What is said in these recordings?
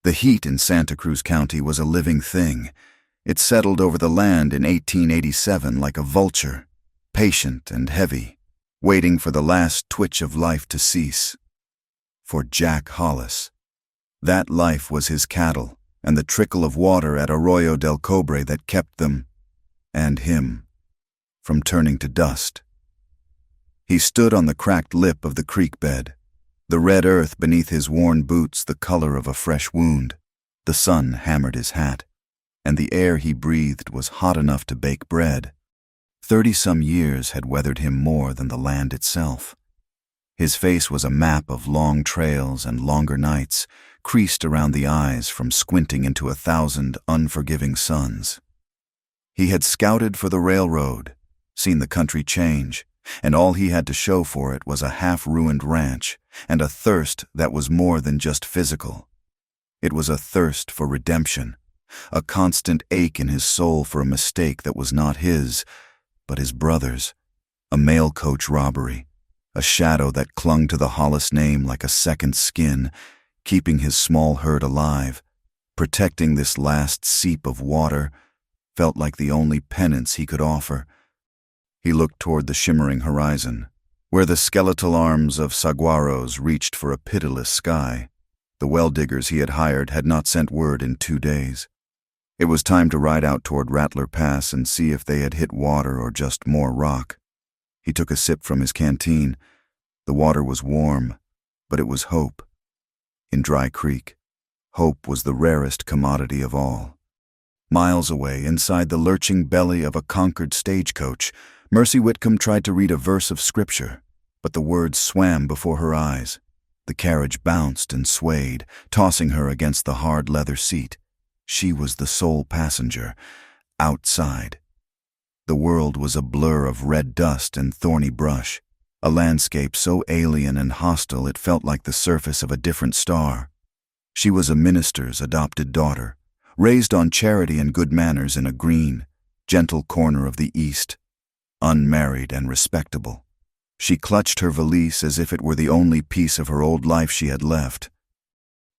The heat in Santa Cruz County was a living thing. It settled over the land in 1887 like a vulture, patient and heavy, waiting for the last twitch of life to cease. For Jack Hollis, that life was his cattle and the trickle of water at Arroyo del Cobre that kept them, and him, from turning to dust. He stood on the cracked lip of the creek bed, the red earth beneath his worn boots the color of a fresh wound. The sun hammered his hat, and the air he breathed was hot enough to bake bread. 30-some years had weathered him more than the land itself. His face was a map of long trails and longer nights, creased around the eyes from squinting into 1,000 unforgiving suns. He had scouted for the railroad, seen the country change, and all he had to show for it was a half-ruined ranch and a thirst that was more than just physical. It was a thirst for redemption, a constant ache in his soul for a mistake that was not his, but his brother's, a mail coach robbery, a shadow that clung to the Hollis name like a second skin, keeping his small herd alive, protecting this last seep of water, felt like the only penance he could offer. He looked toward the shimmering horizon, where the skeletal arms of saguaros reached for a pitiless sky. The well-diggers he had hired had not sent word in 2 days. It was time to ride out toward Rattler Pass and see if they had hit water or just more rock. He took a sip from his canteen. The water was warm, but it was hope. In Dry Creek, hope was the rarest commodity of all. Miles away, inside the lurching belly of a Concord stagecoach, Mercy Whitcomb tried to read a verse of scripture, but the words swam before her eyes. The carriage bounced and swayed, tossing her against the hard leather seat. She was the sole passenger, outside. The world was a blur of red dust and thorny brush, a landscape so alien and hostile it felt like the surface of a different star. She was a minister's adopted daughter, raised on charity and good manners in a green, gentle corner of the East, unmarried and respectable. She clutched her valise as if it were the only piece of her old life she had left.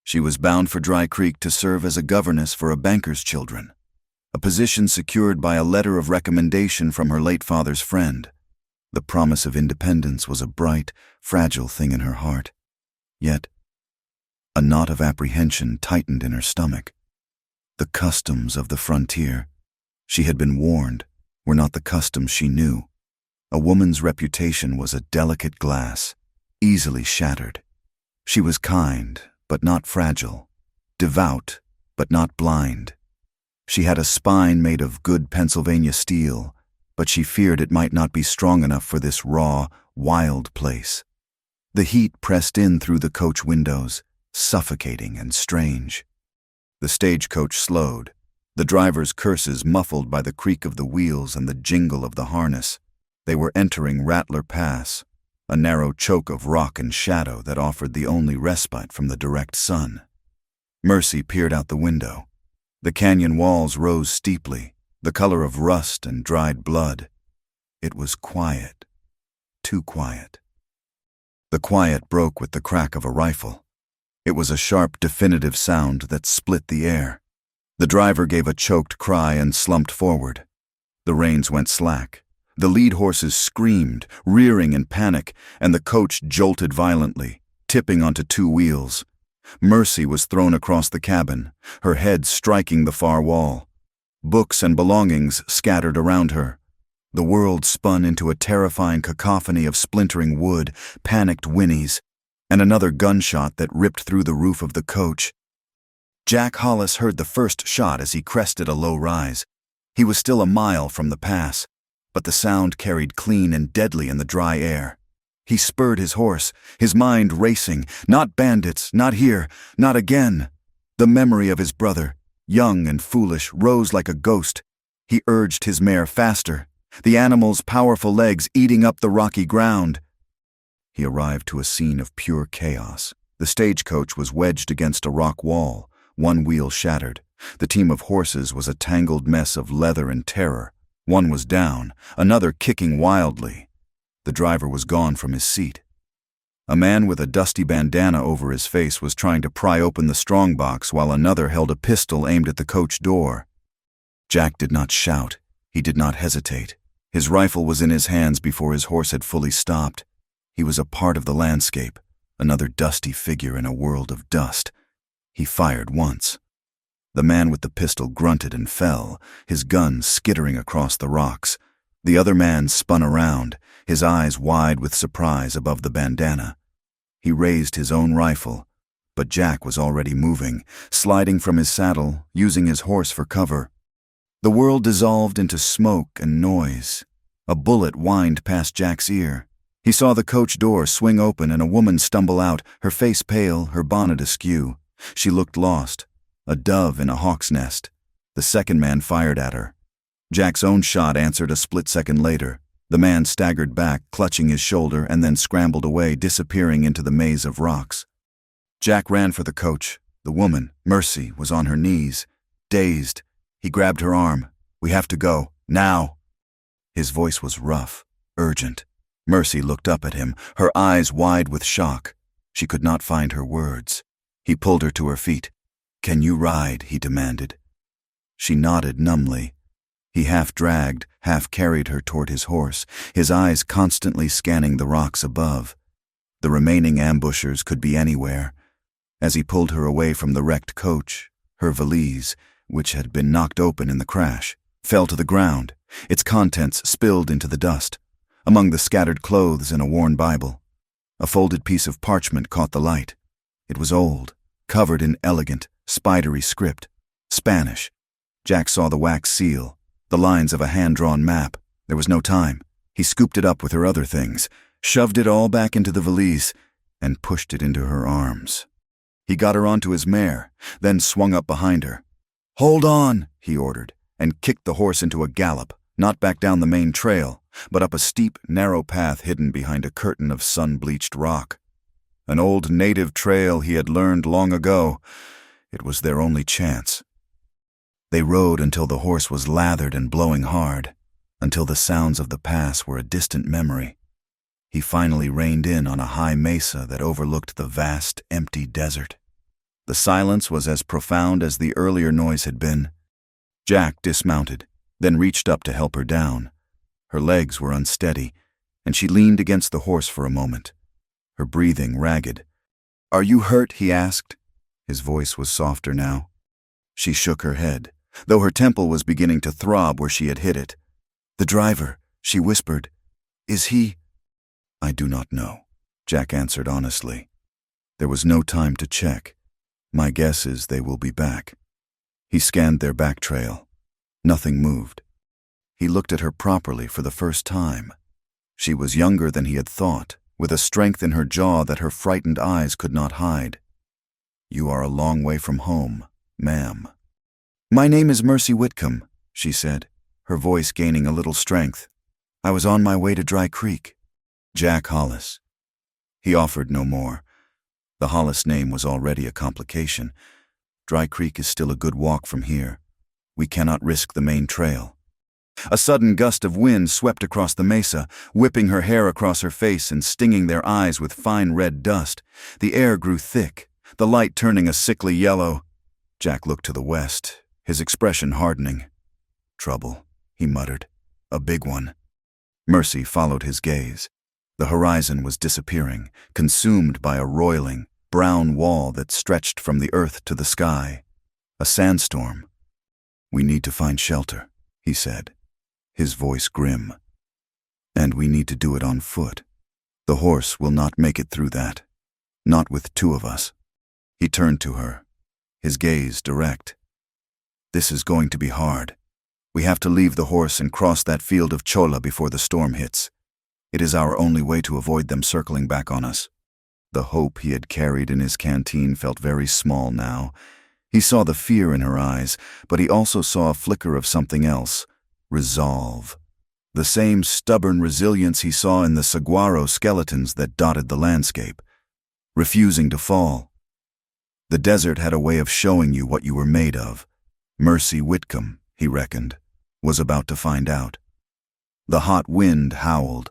She was bound for Dry Creek to serve as a governess for a banker's children, a position secured by a letter of recommendation from her late father's friend. The promise of independence was a bright, fragile thing in her heart. Yet, a knot of apprehension tightened in her stomach. The customs of the frontier, she had been warned, were not the customs she knew. A woman's reputation was a delicate glass, easily shattered. She was kind, but not fragile, devout, but not blind. She had a spine made of good Pennsylvania steel, but she feared it might not be strong enough for this raw, wild place. The heat pressed in through the coach windows, suffocating and strange. The stagecoach slowed, the driver's curses muffled by the creak of the wheels and the jingle of the harness. They were entering Rattler Pass, a narrow choke of rock and shadow that offered the only respite from the direct sun. Mercy peered out the window. The canyon walls rose steeply, the color of rust and dried blood. It was quiet, too quiet. The quiet broke with the crack of a rifle. It was a sharp, definitive sound that split the air. The driver gave a choked cry and slumped forward. The reins went slack. The lead horses screamed, rearing in panic, and the coach jolted violently, tipping onto 2 wheels. Mercy was thrown across the cabin, her head striking the far wall. Books and belongings scattered around her. The world spun into a terrifying cacophony of splintering wood, panicked whinnies, and another gunshot that ripped through the roof of the coach. Jack Hollis heard the first shot as he crested a low rise. He was still a mile from the pass, but the sound carried clean and deadly in the dry air. He spurred his horse, his mind racing. Not bandits, not here, not again. The memory of his brother, young and foolish, rose like a ghost. He urged his mare faster, the animal's powerful legs eating up the rocky ground. He arrived to a scene of pure chaos. The stagecoach was wedged against a rock wall, one wheel shattered. The team of horses was a tangled mess of leather and terror. One was down, another kicking wildly. The driver was gone from his seat. A man with a dusty bandana over his face was trying to pry open the strongbox while another held a pistol aimed at the coach door. Jack did not shout. He did not hesitate. His rifle was in his hands before his horse had fully stopped. He was a part of the landscape, another dusty figure in a world of dust. He fired once. The man with the pistol grunted and fell, his gun skittering across the rocks. The other man spun around, his eyes wide with surprise above the bandana. He raised his own rifle, but Jack was already moving, sliding from his saddle, using his horse for cover. The world dissolved into smoke and noise. A bullet whined past Jack's ear. He saw the coach door swing open and a woman stumble out, her face pale, her bonnet askew. She looked lost, a dove in a hawk's nest. The second man fired at her. Jack's own shot answered a split second later. The man staggered back, clutching his shoulder, and then scrambled away, disappearing into the maze of rocks. Jack ran for the coach. The woman, Mercy, was on her knees, dazed. He grabbed her arm. "We have to go. Now." His voice was rough, urgent. Mercy looked up at him, her eyes wide with shock. She could not find her words. He pulled her to her feet. "Can you ride?" he demanded. She nodded numbly. He half dragged, half carried her toward his horse, his eyes constantly scanning the rocks above. The remaining ambushers could be anywhere. As he pulled her away from the wrecked coach, her valise, which had been knocked open in the crash, fell to the ground, its contents spilled into the dust. Among the scattered clothes and a worn Bible, a folded piece of parchment caught the light. It was old, covered in elegant, spidery script. Spanish. Jack saw the wax seal, the lines of a hand-drawn map. There was no time. He scooped it up with her other things, shoved it all back into the valise, and pushed it into her arms. He got her onto his mare, then swung up behind her. "Hold on," he ordered, and kicked the horse into a gallop, not back down the main trail, but up a steep, narrow path hidden behind a curtain of sun-bleached rock. An old native trail he had learned long ago. It was their only chance. They rode until the horse was lathered and blowing hard, until the sounds of the pass were a distant memory. He finally reined in on a high mesa that overlooked the vast, empty desert. The silence was as profound as the earlier noise had been. Jack dismounted, then reached up to help her down. Her legs were unsteady, and she leaned against the horse for a moment, her breathing ragged. "Are you hurt?" he asked. His voice was softer now. She shook her head, though her temple was beginning to throb where she had hit it. "The driver," she whispered. "Is he?" "I do not know," Jack answered honestly. "There was no time to check. My guess is they will be back." He scanned their back trail. Nothing moved. He looked at her properly for the first time. She was younger than he had thought, with a strength in her jaw that her frightened eyes could not hide. "You are a long way from home, ma'am." "My name is Mercy Whitcomb," she said, her voice gaining a little strength. "I was on my way to Dry Creek." "Jack Hollis." He offered no more. The Hollis name was already a complication. Dry Creek is still a good walk from here. We cannot risk the main trail. A sudden gust of wind swept across the mesa, whipping her hair across her face and stinging their eyes with fine red dust. The air grew thick, the light turning a sickly yellow. Jack looked to the west, his expression hardening. "Trouble," he muttered. "A big one." Mercy followed his gaze. The horizon was disappearing, consumed by a roiling, brown wall that stretched from the earth to the sky. A sandstorm. "We need to find shelter," he said, his voice grim. "And we need to do it on foot. The horse will not make it through that. Not with two of us." He turned to her, his gaze direct. "This is going to be hard. We have to leave the horse and cross that field of cholla before the storm hits. It is our only way to avoid them circling back on us." The hope he had carried in his canteen felt very small now. He saw the fear in her eyes, but he also saw a flicker of something else. Resolve. The same stubborn resilience he saw in the saguaro skeletons that dotted the landscape. Refusing to fall. The desert had a way of showing you what you were made of. Mercy Whitcomb, he reckoned, was about to find out. The hot wind howled,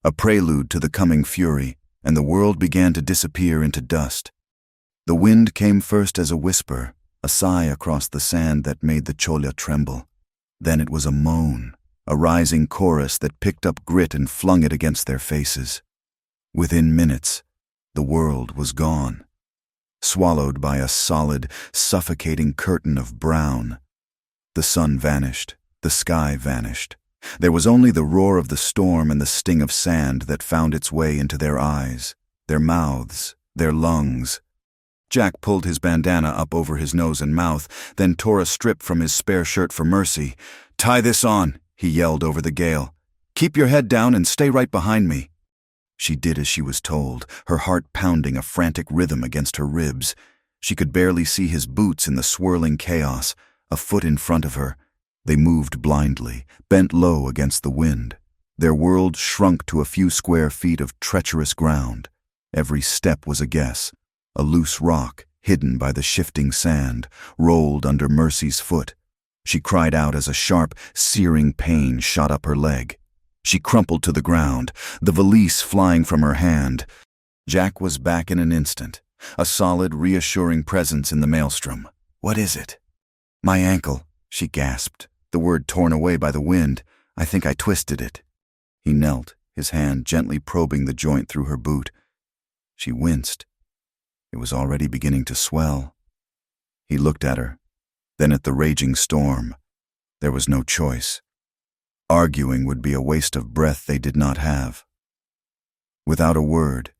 a prelude to the coming fury. and the world began to disappear into dust. The wind came first as a whisper, a sigh across the sand that made the cholla tremble. Then it was a moan, a rising chorus that picked up grit and flung it against their faces. Within minutes, the world was gone, swallowed by a solid, suffocating curtain of brown. The sun vanished, the sky vanished. There was only the roar of the storm and the sting of sand that found its way into their eyes, their mouths, their lungs. Jack pulled his bandana up over his nose and mouth, then tore a strip from his spare shirt for Mercy. "Tie this on," he yelled over the gale. "Keep your head down and stay right behind me." She did as she was told, her heart pounding a frantic rhythm against her ribs. She could barely see his boots in the swirling chaos, a foot in front of her. They moved blindly, bent low against the wind. Their world shrunk to a few square feet of treacherous ground. Every step was a guess. A loose rock, hidden by the shifting sand, rolled under Mercy's foot. She cried out as a sharp, searing pain shot up her leg. She crumpled to the ground, the valise flying from her hand. Jack was back in an instant, a solid, reassuring presence in the maelstrom. "What is it?" "My ankle," she gasped, the word torn away by the wind. "I think I twisted it." He knelt, his hand gently probing the joint through her boot. She winced. It was already beginning to swell. He looked at her, then at the raging storm. There was no choice. Arguing would be a waste of breath they did not have. Without a word,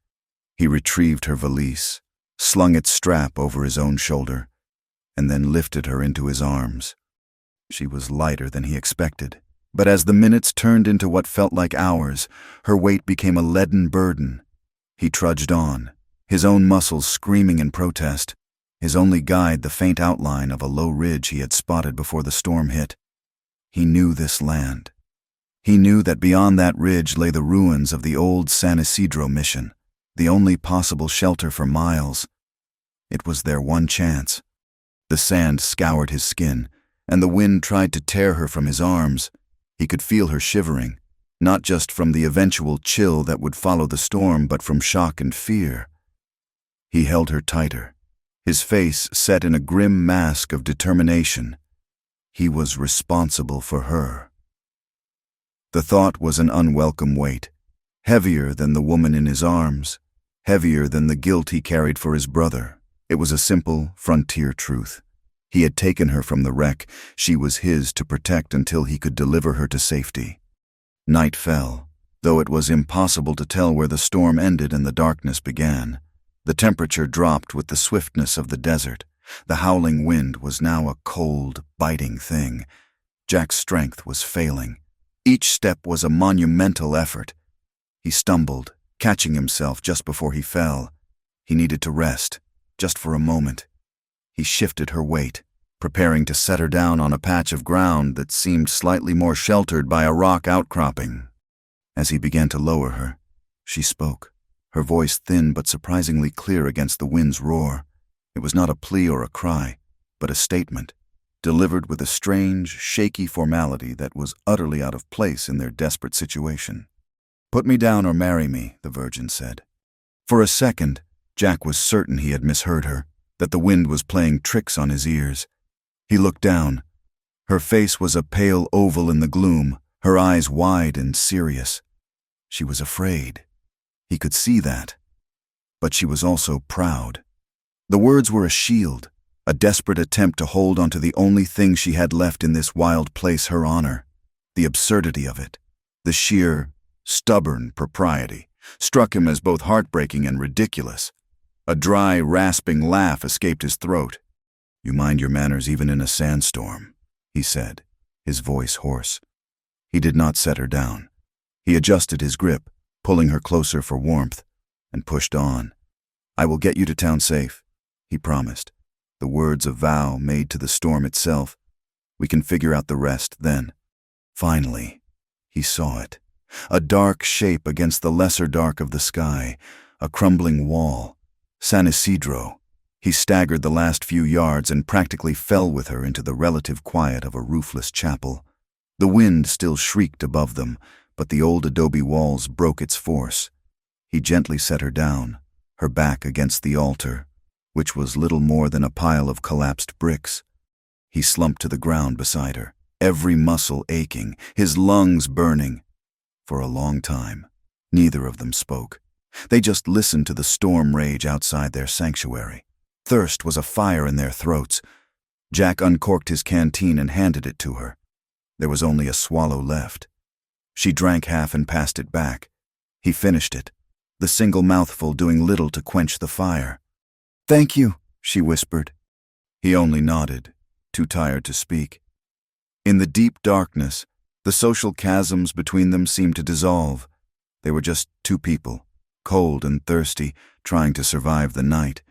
he retrieved her valise, slung its strap over his own shoulder, and then lifted her into his arms. She was lighter than he expected, but as the minutes turned into what felt like hours, her weight became a leaden burden. He trudged on, his own muscles screaming in protest, his only guide the faint outline of a low ridge he had spotted before the storm hit. He knew this land. He knew that beyond that ridge lay the ruins of the old San Isidro mission, the only possible shelter for miles. It was their one chance. The sand scoured his skin, and the wind tried to tear her from his arms. He could feel her shivering, not just from the eventual chill that would follow the storm, but from shock and fear. He held her tighter, his face set in a grim mask of determination. He was responsible for her. The thought was an unwelcome weight, heavier than the woman in his arms, heavier than the guilt he carried for his brother. It was a simple, frontier truth. He had taken her from the wreck. She was his to protect until he could deliver her to safety. Night fell, though it was impossible to tell where the storm ended and the darkness began. The temperature dropped with the swiftness of the desert. The howling wind was now a cold, biting thing. Jack's strength was failing. Each step was a monumental effort. He stumbled, catching himself just before he fell. He needed to rest, just for a moment. He shifted her weight, preparing to set her down on a patch of ground that seemed slightly more sheltered by a rock outcropping. As he began to lower her, she spoke, her voice thin but surprisingly clear against the wind's roar. It was not a plea or a cry, but a statement, delivered with a strange, shaky formality that was utterly out of place in their desperate situation. "Put me down or marry me," the Virgin said. For a second, Jack was certain he had misheard her, that the wind was playing tricks on his ears. He looked down. Her face was a pale oval in the gloom, her eyes wide and serious. She was afraid. He could see that. But she was also proud. The words were a shield, a desperate attempt to hold onto the only thing she had left in this wild place, her honor. The absurdity of it, the sheer, stubborn propriety, struck him as both heartbreaking and ridiculous. A dry, rasping laugh escaped his throat. "You mind your manners even in a sandstorm," he said, his voice hoarse. He did not set her down. He adjusted his grip, pulling her closer for warmth, and pushed on. "I will get you to town safe," he promised, the words a vow made to the storm itself. "We can figure out the rest then." Finally, he saw it. A dark shape against the lesser dark of the sky, a crumbling wall. San Isidro. He staggered the last few yards and practically fell with her into the relative quiet of a roofless chapel. The wind still shrieked above them, but the old adobe walls broke its force. He gently set her down, her back against the altar, which was little more than a pile of collapsed bricks. He slumped to the ground beside her, every muscle aching, his lungs burning. For a long time, neither of them spoke. They just listened to the storm rage outside their sanctuary. Thirst was a fire in their throats. Jack uncorked his canteen and handed it to her. There was only a swallow left. She drank half and passed it back. He finished it, the single mouthful doing little to quench the fire. "Thank you," she whispered. He only nodded, too tired to speak. In the deep darkness, the social chasms between them seemed to dissolve. They were just two people, cold and thirsty, trying to survive the night.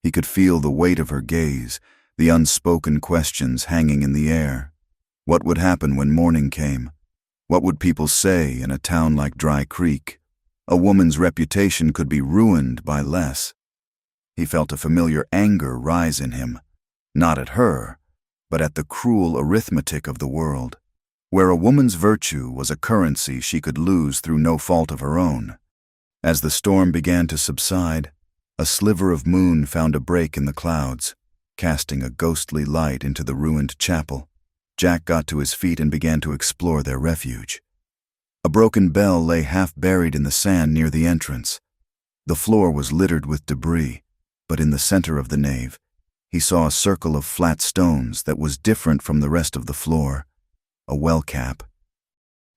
He could feel the weight of her gaze, the unspoken questions hanging in the air. What would happen when morning came? What would people say in a town like Dry Creek? A woman's reputation could be ruined by less. He felt a familiar anger rise in him, not at her, but at the cruel arithmetic of the world, where a woman's virtue was a currency she could lose through no fault of her own. As the storm began to subside, a sliver of moon found a break in the clouds, casting a ghostly light into the ruined chapel. Jack got to his feet and began to explore their refuge. A broken bell lay half buried in the sand near the entrance. The floor was littered with debris, but in the center of the nave, he saw a circle of flat stones that was different from the rest of the floor, a well cap.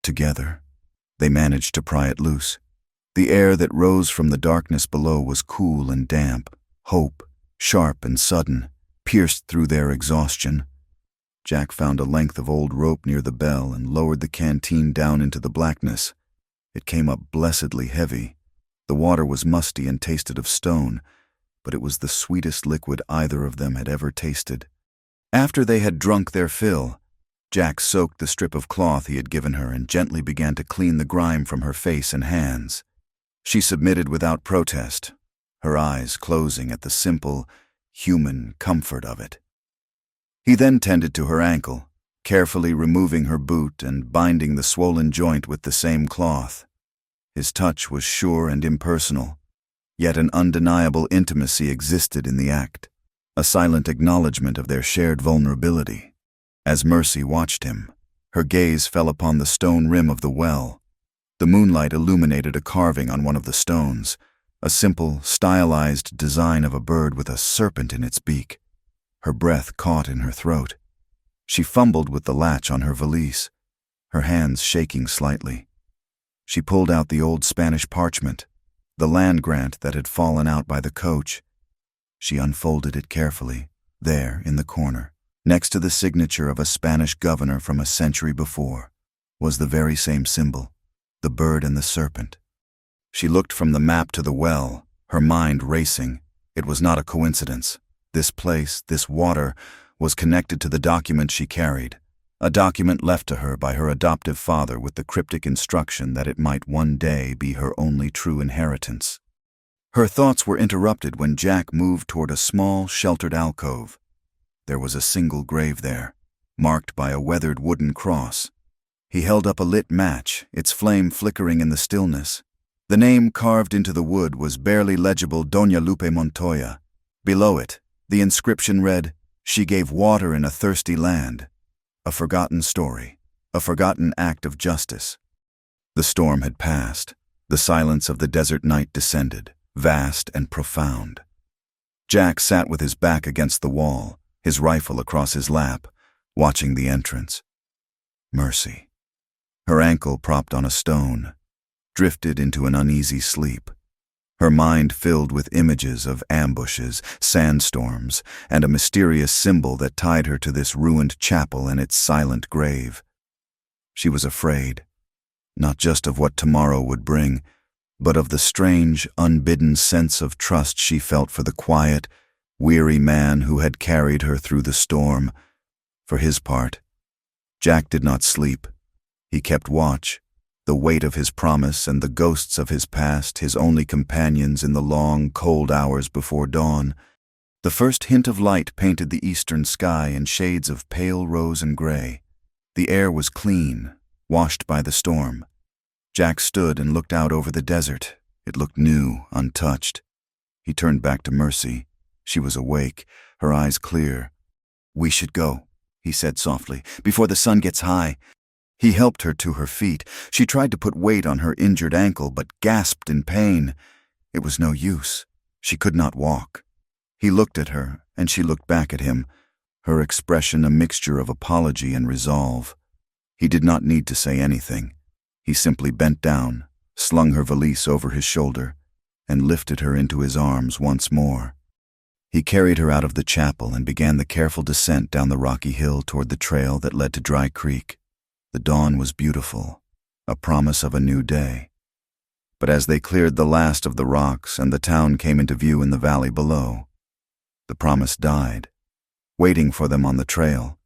Together, they managed to pry it loose. The air that rose from the darkness below was cool and damp. Hope, sharp and sudden, pierced through their exhaustion. Jack found a length of old rope near the bell and lowered the canteen down into the blackness. It came up blessedly heavy. The water was musty and tasted of stone, but it was the sweetest liquid either of them had ever tasted. After they had drunk their fill, Jack soaked the strip of cloth he had given her and gently began to clean the grime from her face and hands. She submitted without protest, her eyes closing at the simple, human comfort of it. He then tended to her ankle, carefully removing her boot and binding the swollen joint with the same cloth. His touch was sure and impersonal, yet an undeniable intimacy existed in the act, a silent acknowledgement of their shared vulnerability. As Mercy watched him, her gaze fell upon the stone rim of the well. The moonlight illuminated a carving on one of the stones, a simple, stylized design of a bird with a serpent in its beak. Her breath caught in her throat. She fumbled with the latch on her valise, her hands shaking slightly. She pulled out the old Spanish parchment, the land grant that had fallen out by the coach. She unfolded it carefully, there in the corner, next to the signature of a Spanish governor from a century before, was the very same symbol, the bird and the serpent. She looked from the map to the well, her mind racing. It was not a coincidence. This place, this water, was connected to the document she carried, a document left to her by her adoptive father with the cryptic instruction that it might one day be her only true inheritance. Her thoughts were interrupted when Jack moved toward a small, sheltered alcove. There was a single grave there, marked by a weathered wooden cross. He held up a lit match, its flame flickering in the stillness. The name carved into the wood was barely legible Doña Lupe Montoya. Below it, the inscription read, "She gave water in a thirsty land." A forgotten story, a forgotten act of justice. The storm had passed. The silence of the desert night descended, vast and profound. Jack sat with his back against the wall, his rifle across his lap, watching the entrance. Mercy, her ankle propped on a stone, drifted into an uneasy sleep. Her mind filled with images of ambushes, sandstorms, and a mysterious symbol that tied her to this ruined chapel and its silent grave. She was afraid, not just of what tomorrow would bring, but of the strange, unbidden sense of trust she felt for the quiet, weary man who had carried her through the storm. For his part, Jack did not sleep. He kept watch. The weight of his promise and the ghosts of his past, his only companions in the long, cold hours before dawn. The first hint of light painted the eastern sky in shades of pale rose and gray. The air was clean, washed by the storm. Jack stood and looked out over the desert, It looked new, untouched. He turned back to Mercy. She was awake, her eyes clear. "We should go," he said softly, "before the sun gets high." He helped her to her feet. She tried to put weight on her injured ankle, but gasped in pain. It was no use. She could not walk. He looked at her, and she looked back at him, her expression a mixture of apology and resolve. He did not need to say anything. He simply bent down, slung her valise over his shoulder, and lifted her into his arms once more. He carried her out of the chapel and began the careful descent down the rocky hill toward the trail that led to Dry Creek. The dawn was beautiful, a promise of a new day. But as they cleared the last of the rocks and the town came into view in the valley below, the promise died. Waiting for them on the trail,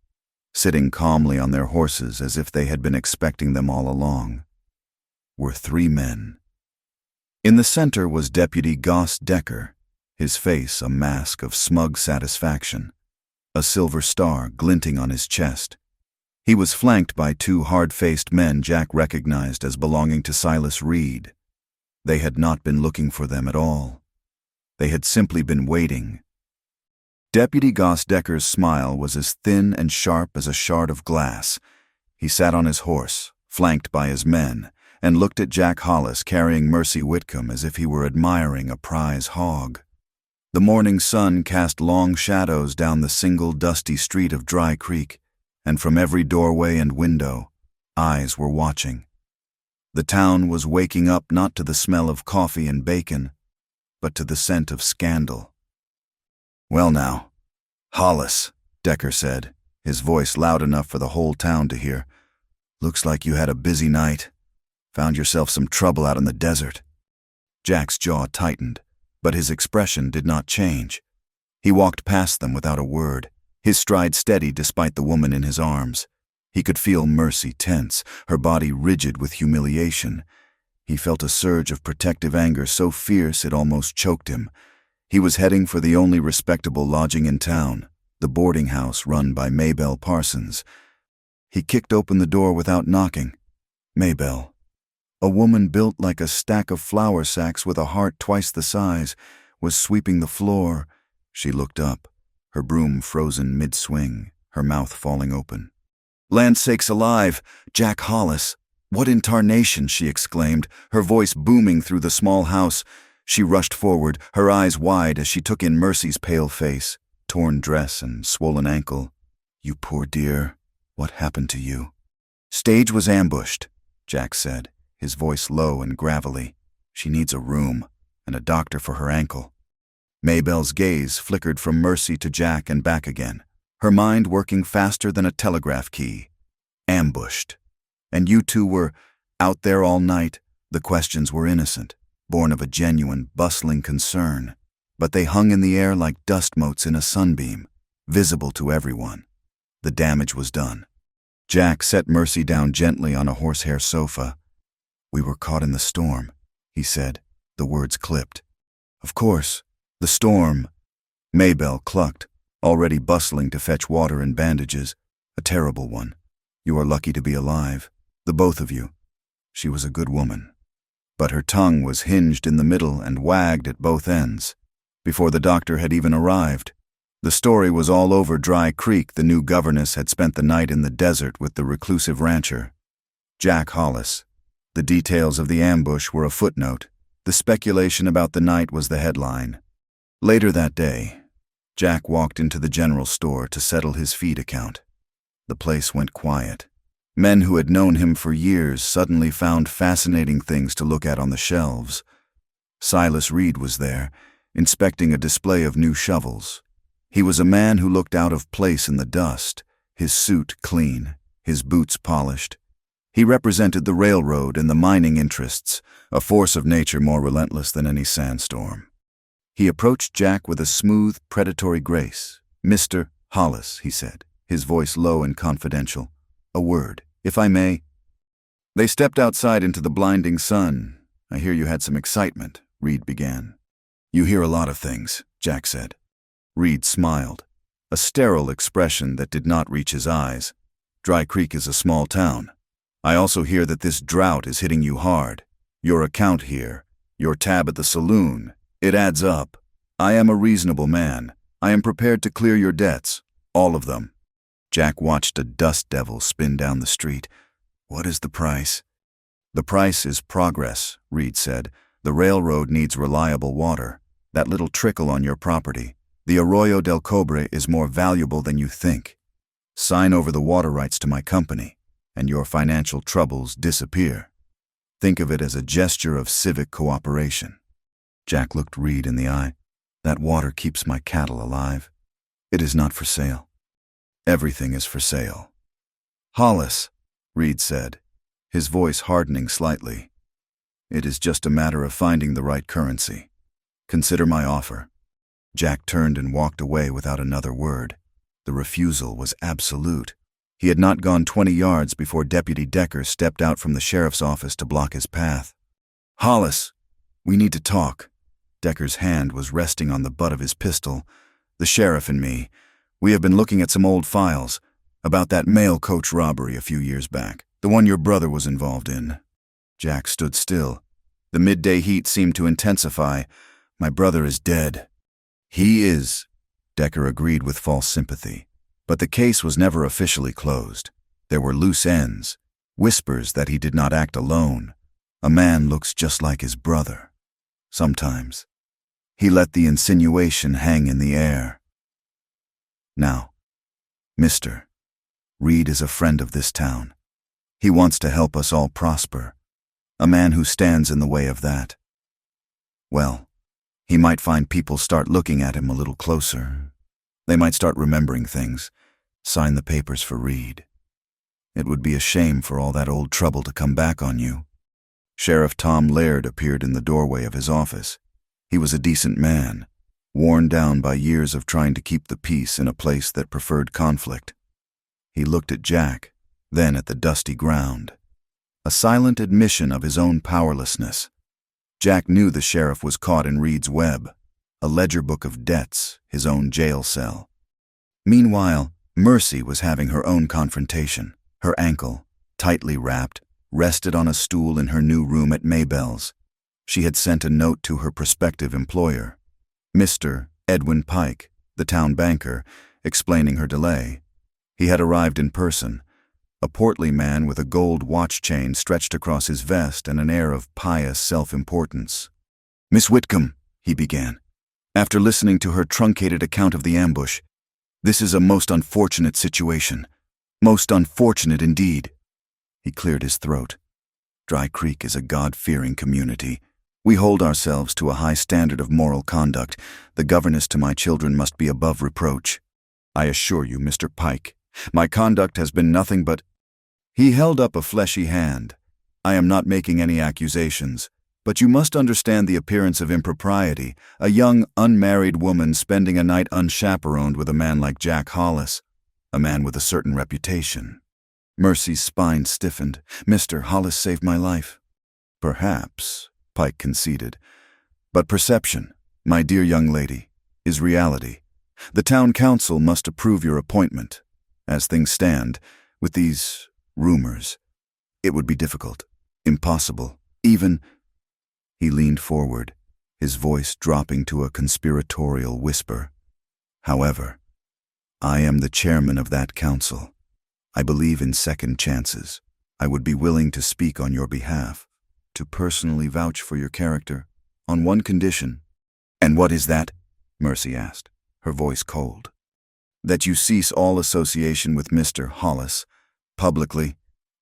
sitting calmly on their horses as if they had been expecting them all along, were 3 men. In the center was Deputy Goss Decker, his face a mask of smug satisfaction, a silver star glinting on his chest. He was flanked by 2 hard-faced men Jack recognized as belonging to Silas Reed. They had not been looking for them at all. They had simply been waiting. Deputy Goss Decker's smile was as thin and sharp as a shard of glass. He sat on his horse, flanked by his men, and looked at Jack Hollis carrying Mercy Whitcomb as if he were admiring a prize hog. The morning sun cast long shadows down the single dusty street of Dry Creek, and from every doorway and window, eyes were watching. The town was waking up not to the smell of coffee and bacon, but to the scent of scandal. "Well now, Hollis," Decker said, his voice loud enough for the whole town to hear. "Looks like you had a busy night. Found yourself some trouble out in the desert." Jack's jaw tightened, but his expression did not change. He walked past them without a word, his stride steady despite the woman in his arms. He could feel Mercy tense, her body rigid with humiliation. He felt a surge of protective anger so fierce it almost choked him. He was heading for the only respectable lodging in town, the boarding house run by Maybelle Parsons. He kicked open the door without knocking. Maybelle, a woman built like a stack of flour sacks with a heart twice the size, was sweeping the floor. She looked up, her broom frozen mid-swing, her mouth falling open. "Land sakes alive, Jack Hollis! What in tarnation!" she exclaimed, her voice booming through the small house. She rushed forward, her eyes wide as she took in Mercy's pale face, torn dress and swollen ankle. "You poor dear, what happened to you?" "Stage was ambushed," Jack said, his voice low and gravelly. "She needs a room and a doctor for her ankle." Maybelle's gaze flickered from Mercy to Jack and back again, her mind working faster than a telegraph key. "Ambushed. And you 2 were out there all night?" The questions were innocent, born of a genuine, bustling concern, but they hung in the air like dust motes in a sunbeam, visible to everyone. The damage was done. Jack set Mercy down gently on a horsehair sofa. "We were caught in the storm," he said, the words clipped. "Of course, the storm." Maybelle clucked, already bustling to fetch water and bandages. "A terrible one. You are lucky to be alive, the both of you." She was a good woman. But her tongue was hinged in the middle and wagged at both ends. Before the doctor had even arrived, the story was all over Dry Creek. The new governess had spent the night in the desert with the reclusive rancher, Jack Hollis. The details of the ambush were a footnote. The speculation about the night was the headline. Later that day, Jack walked into the general store to settle his feed account. The place went quiet. Men who had known him for years suddenly found fascinating things to look at on the shelves. Silas Reed was there, inspecting a display of new shovels. He was a man who looked out of place in the dust, his suit clean, his boots polished. He represented the railroad and the mining interests, a force of nature more relentless than any sandstorm. He approached Jack with a smooth, predatory grace. "Mr. Hollis," he said, his voice low and confidential. "A word, if I may." They stepped outside into the blinding sun. "I hear you had some excitement," Reed began. "You hear a lot of things," Jack said. Reed smiled, a sterile expression that did not reach his eyes. "Dry Creek is a small town. I also hear that this drought is hitting you hard. Your account here, Your tab at the saloon. It adds up. I am a reasonable man. I am prepared to clear your debts. All of them. Jack watched a dust devil spin down the street. What is the price? The price is progress, Reed said. The railroad needs reliable water. That little trickle on your property. The Arroyo del Cobre is more valuable than you think. Sign over the water rights to my company, and your financial troubles disappear. Think of it as a gesture of civic cooperation. Jack looked Reed in the eye. That water keeps my cattle alive. It is not for sale. Everything is for sale. Hollis, Reed said, his voice hardening slightly. It is just a matter of finding the right currency. Consider my offer. Jack turned and walked away without another word. The refusal was absolute. He had not gone 20 yards before Deputy Decker stepped out from the sheriff's office to block his path. Hollis, we need to talk. Decker's hand was resting on the butt of his pistol. The sheriff and me, we have been looking at some old files about that mail coach robbery a few years back, the one your brother was involved in. Jack stood still. The midday heat seemed to intensify. My brother is dead. He is, Decker agreed with false sympathy. But the case was never officially closed. There were loose ends, whispers that he did not act alone. A man looks just like his brother. Sometimes. He let the insinuation hang in the air. Now, Mr. Reed is a friend of this town. He wants to help us all prosper. A man who stands in the way of that, well, he might find people start looking at him a little closer. They might start remembering things. Sign the papers for Reed. It would be a shame for all that old trouble to come back on you. Sheriff Tom Laird appeared in the doorway of his office. He was a decent man, worn down by years of trying to keep the peace in a place that preferred conflict. He looked at Jack, then at the dusty ground. A silent admission of his own powerlessness. Jack knew the sheriff was caught in Reed's web, a ledger book of debts, his own jail cell. Meanwhile, Mercy was having her own confrontation. Her ankle, tightly wrapped, rested on a stool in her new room at Maybell's. She had sent a note to her prospective employer, Mr. Edwin Pike, the town banker, explaining her delay. He had arrived in person, a portly man with a gold watch chain stretched across his vest and an air of pious self-importance. Miss Whitcomb, he began, after listening to her truncated account of the ambush, this is a most unfortunate situation. Most unfortunate indeed. He cleared his throat. Dry Creek is a God-fearing community. We hold ourselves to a high standard of moral conduct. The governess to my children must be above reproach. I assure you, Mr. Pike, my conduct has been nothing but— He held up a fleshy hand. I am not making any accusations, but you must understand the appearance of impropriety, a young, unmarried woman spending a night unchaperoned with a man like Jack Hollis, a man with a certain reputation. Mercy's spine stiffened. Mr. Hollis saved my life. Perhaps, Pike conceded. But perception, my dear young lady, is reality. The town council must approve your appointment. As things stand, with these rumors, it would be difficult, impossible, even— He leaned forward, his voice dropping to a conspiratorial whisper. However, I am the chairman of that council. I believe in second chances. I would be willing to speak on your behalf, to personally vouch for your character, on one condition. And what is that? Mercy asked, her voice cold. That you cease all association with Mr. Hollis, publicly.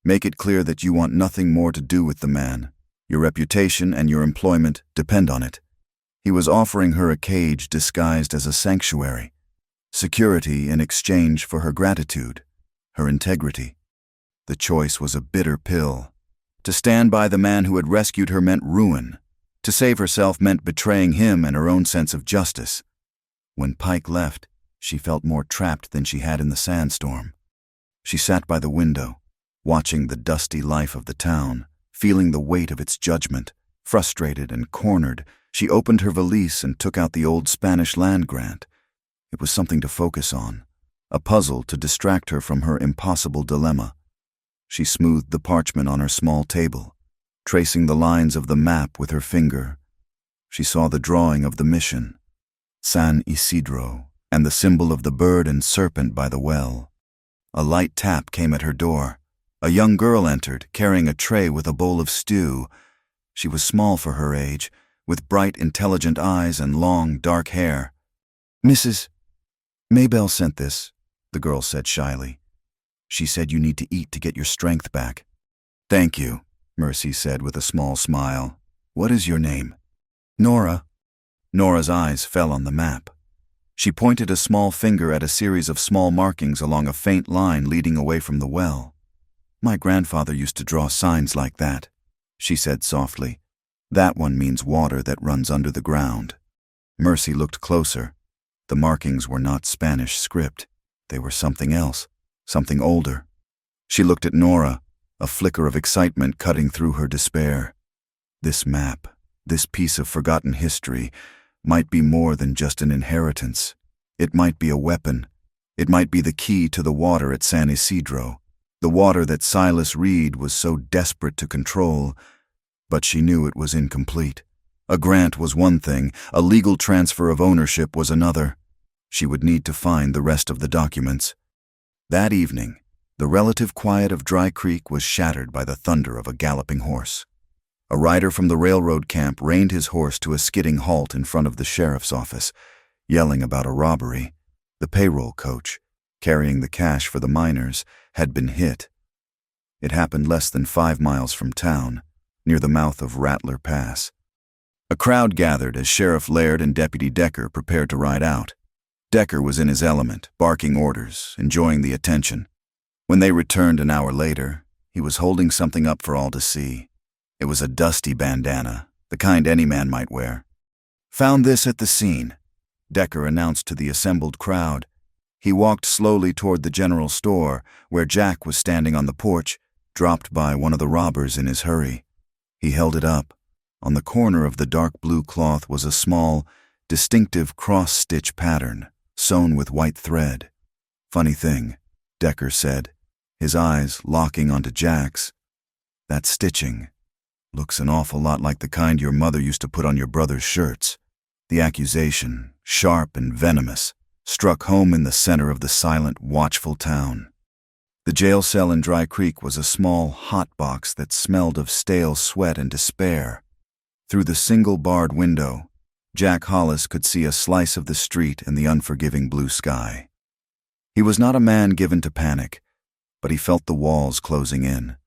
Make it clear that you want nothing more to do with the man. Your reputation and your employment depend on it. He was offering her a cage disguised as a sanctuary, security in exchange for her gratitude, her integrity. The choice was a bitter pill. To stand by the man who had rescued her meant ruin. To save herself meant betraying him and her own sense of justice. When Pike left, she felt more trapped than she had in the sandstorm. She sat by the window, watching the dusty life of the town, feeling the weight of its judgment. Frustrated and cornered, she opened her valise and took out the old Spanish land grant. It was something to focus on, a puzzle to distract her from her impossible dilemma. She smoothed the parchment on her small table, tracing the lines of the map with her finger, She saw the drawing of the mission, San Isidro, and the symbol of the bird and serpent by the well. A light tap came at her door. A young girl entered, carrying a tray with a bowl of stew. She was small for her age, with bright, intelligent eyes and long, dark hair. "Mrs. Maybelle sent this," the girl said shyly. "She said you need to eat to get your strength back." "Thank you," Mercy said with a small smile. "What is your name?" "Nora." Nora's eyes fell on the map. She pointed a small finger at a series of small markings along a faint line leading away from the well. "My grandfather used to draw signs like that," she said softly. "That one means water that runs under the ground." Mercy looked closer. The markings were not Spanish script. They were something else, something older. She looked at Nora, a flicker of excitement cutting through her despair. This map, this piece of forgotten history, might be more than just an inheritance. It might be a weapon. It might be the key to the water at San Isidro, the water that Silas Reed was so desperate to control. But she knew it was incomplete. A grant was one thing, a legal transfer of ownership was another. She would need to find the rest of the documents. That evening, the relative quiet of Dry Creek was shattered by the thunder of a galloping horse. A rider from the railroad camp reined his horse to a skidding halt in front of the sheriff's office, yelling about a robbery. The payroll coach, carrying the cash for the miners, had been hit. It happened less than 5 miles from town, near the mouth of Rattler Pass. A crowd gathered as Sheriff Laird and Deputy Decker prepared to ride out. Decker was in his element, barking orders, enjoying the attention. When they returned an hour later, he was holding something up for all to see. It was a dusty bandana, the kind any man might wear. "Found this at the scene," Decker announced to the assembled crowd. He walked slowly toward the general store, where Jack was standing on the porch, dropped by one of the robbers in his hurry. He held it up. On the corner of the dark blue cloth was a small, distinctive cross-stitch pattern, sewn with white thread. "Funny thing," Decker said, his eyes locking onto Jack's. "That stitching looks an awful lot like the kind your mother used to put on your brother's shirts." The accusation, sharp and venomous, struck home in the center of the silent, watchful town. The jail cell in Dry Creek was a small, hot box that smelled of stale sweat and despair. Through the single-barred window, Jack Hollis could see a slice of the street and the unforgiving blue sky. He was not a man given to panic, but he felt the walls closing in,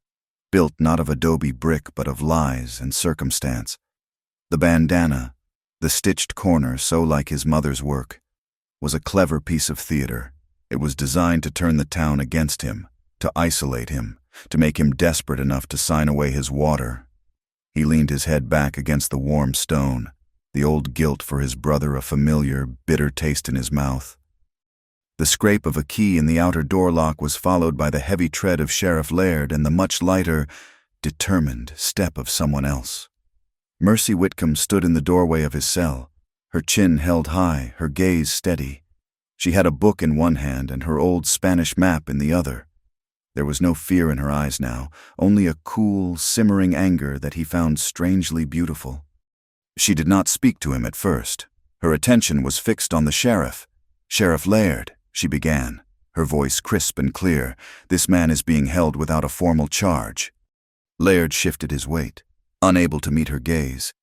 built not of adobe brick but of lies and circumstance. The bandana, the stitched corner so like his mother's work, was a clever piece of theater. It was designed to turn the town against him, to isolate him, to make him desperate enough to sign away his water. He leaned his head back against the warm stone, the old guilt for his brother a familiar, bitter taste in his mouth. The scrape of a key in the outer door lock was followed by the heavy tread of Sheriff Laird and the much lighter, determined step of someone else. Mercy Whitcomb stood in the doorway of his cell, her chin held high, her gaze steady. She had a book in one hand and her old Spanish map in the other. There was no fear in her eyes now, only a cool, simmering anger that he found strangely beautiful. She did not speak to him at first. Her attention was fixed on the sheriff. "Sheriff Laird," she began, her voice crisp and clear, "this man is being held without a formal charge." Laird shifted his weight, unable to meet her gaze.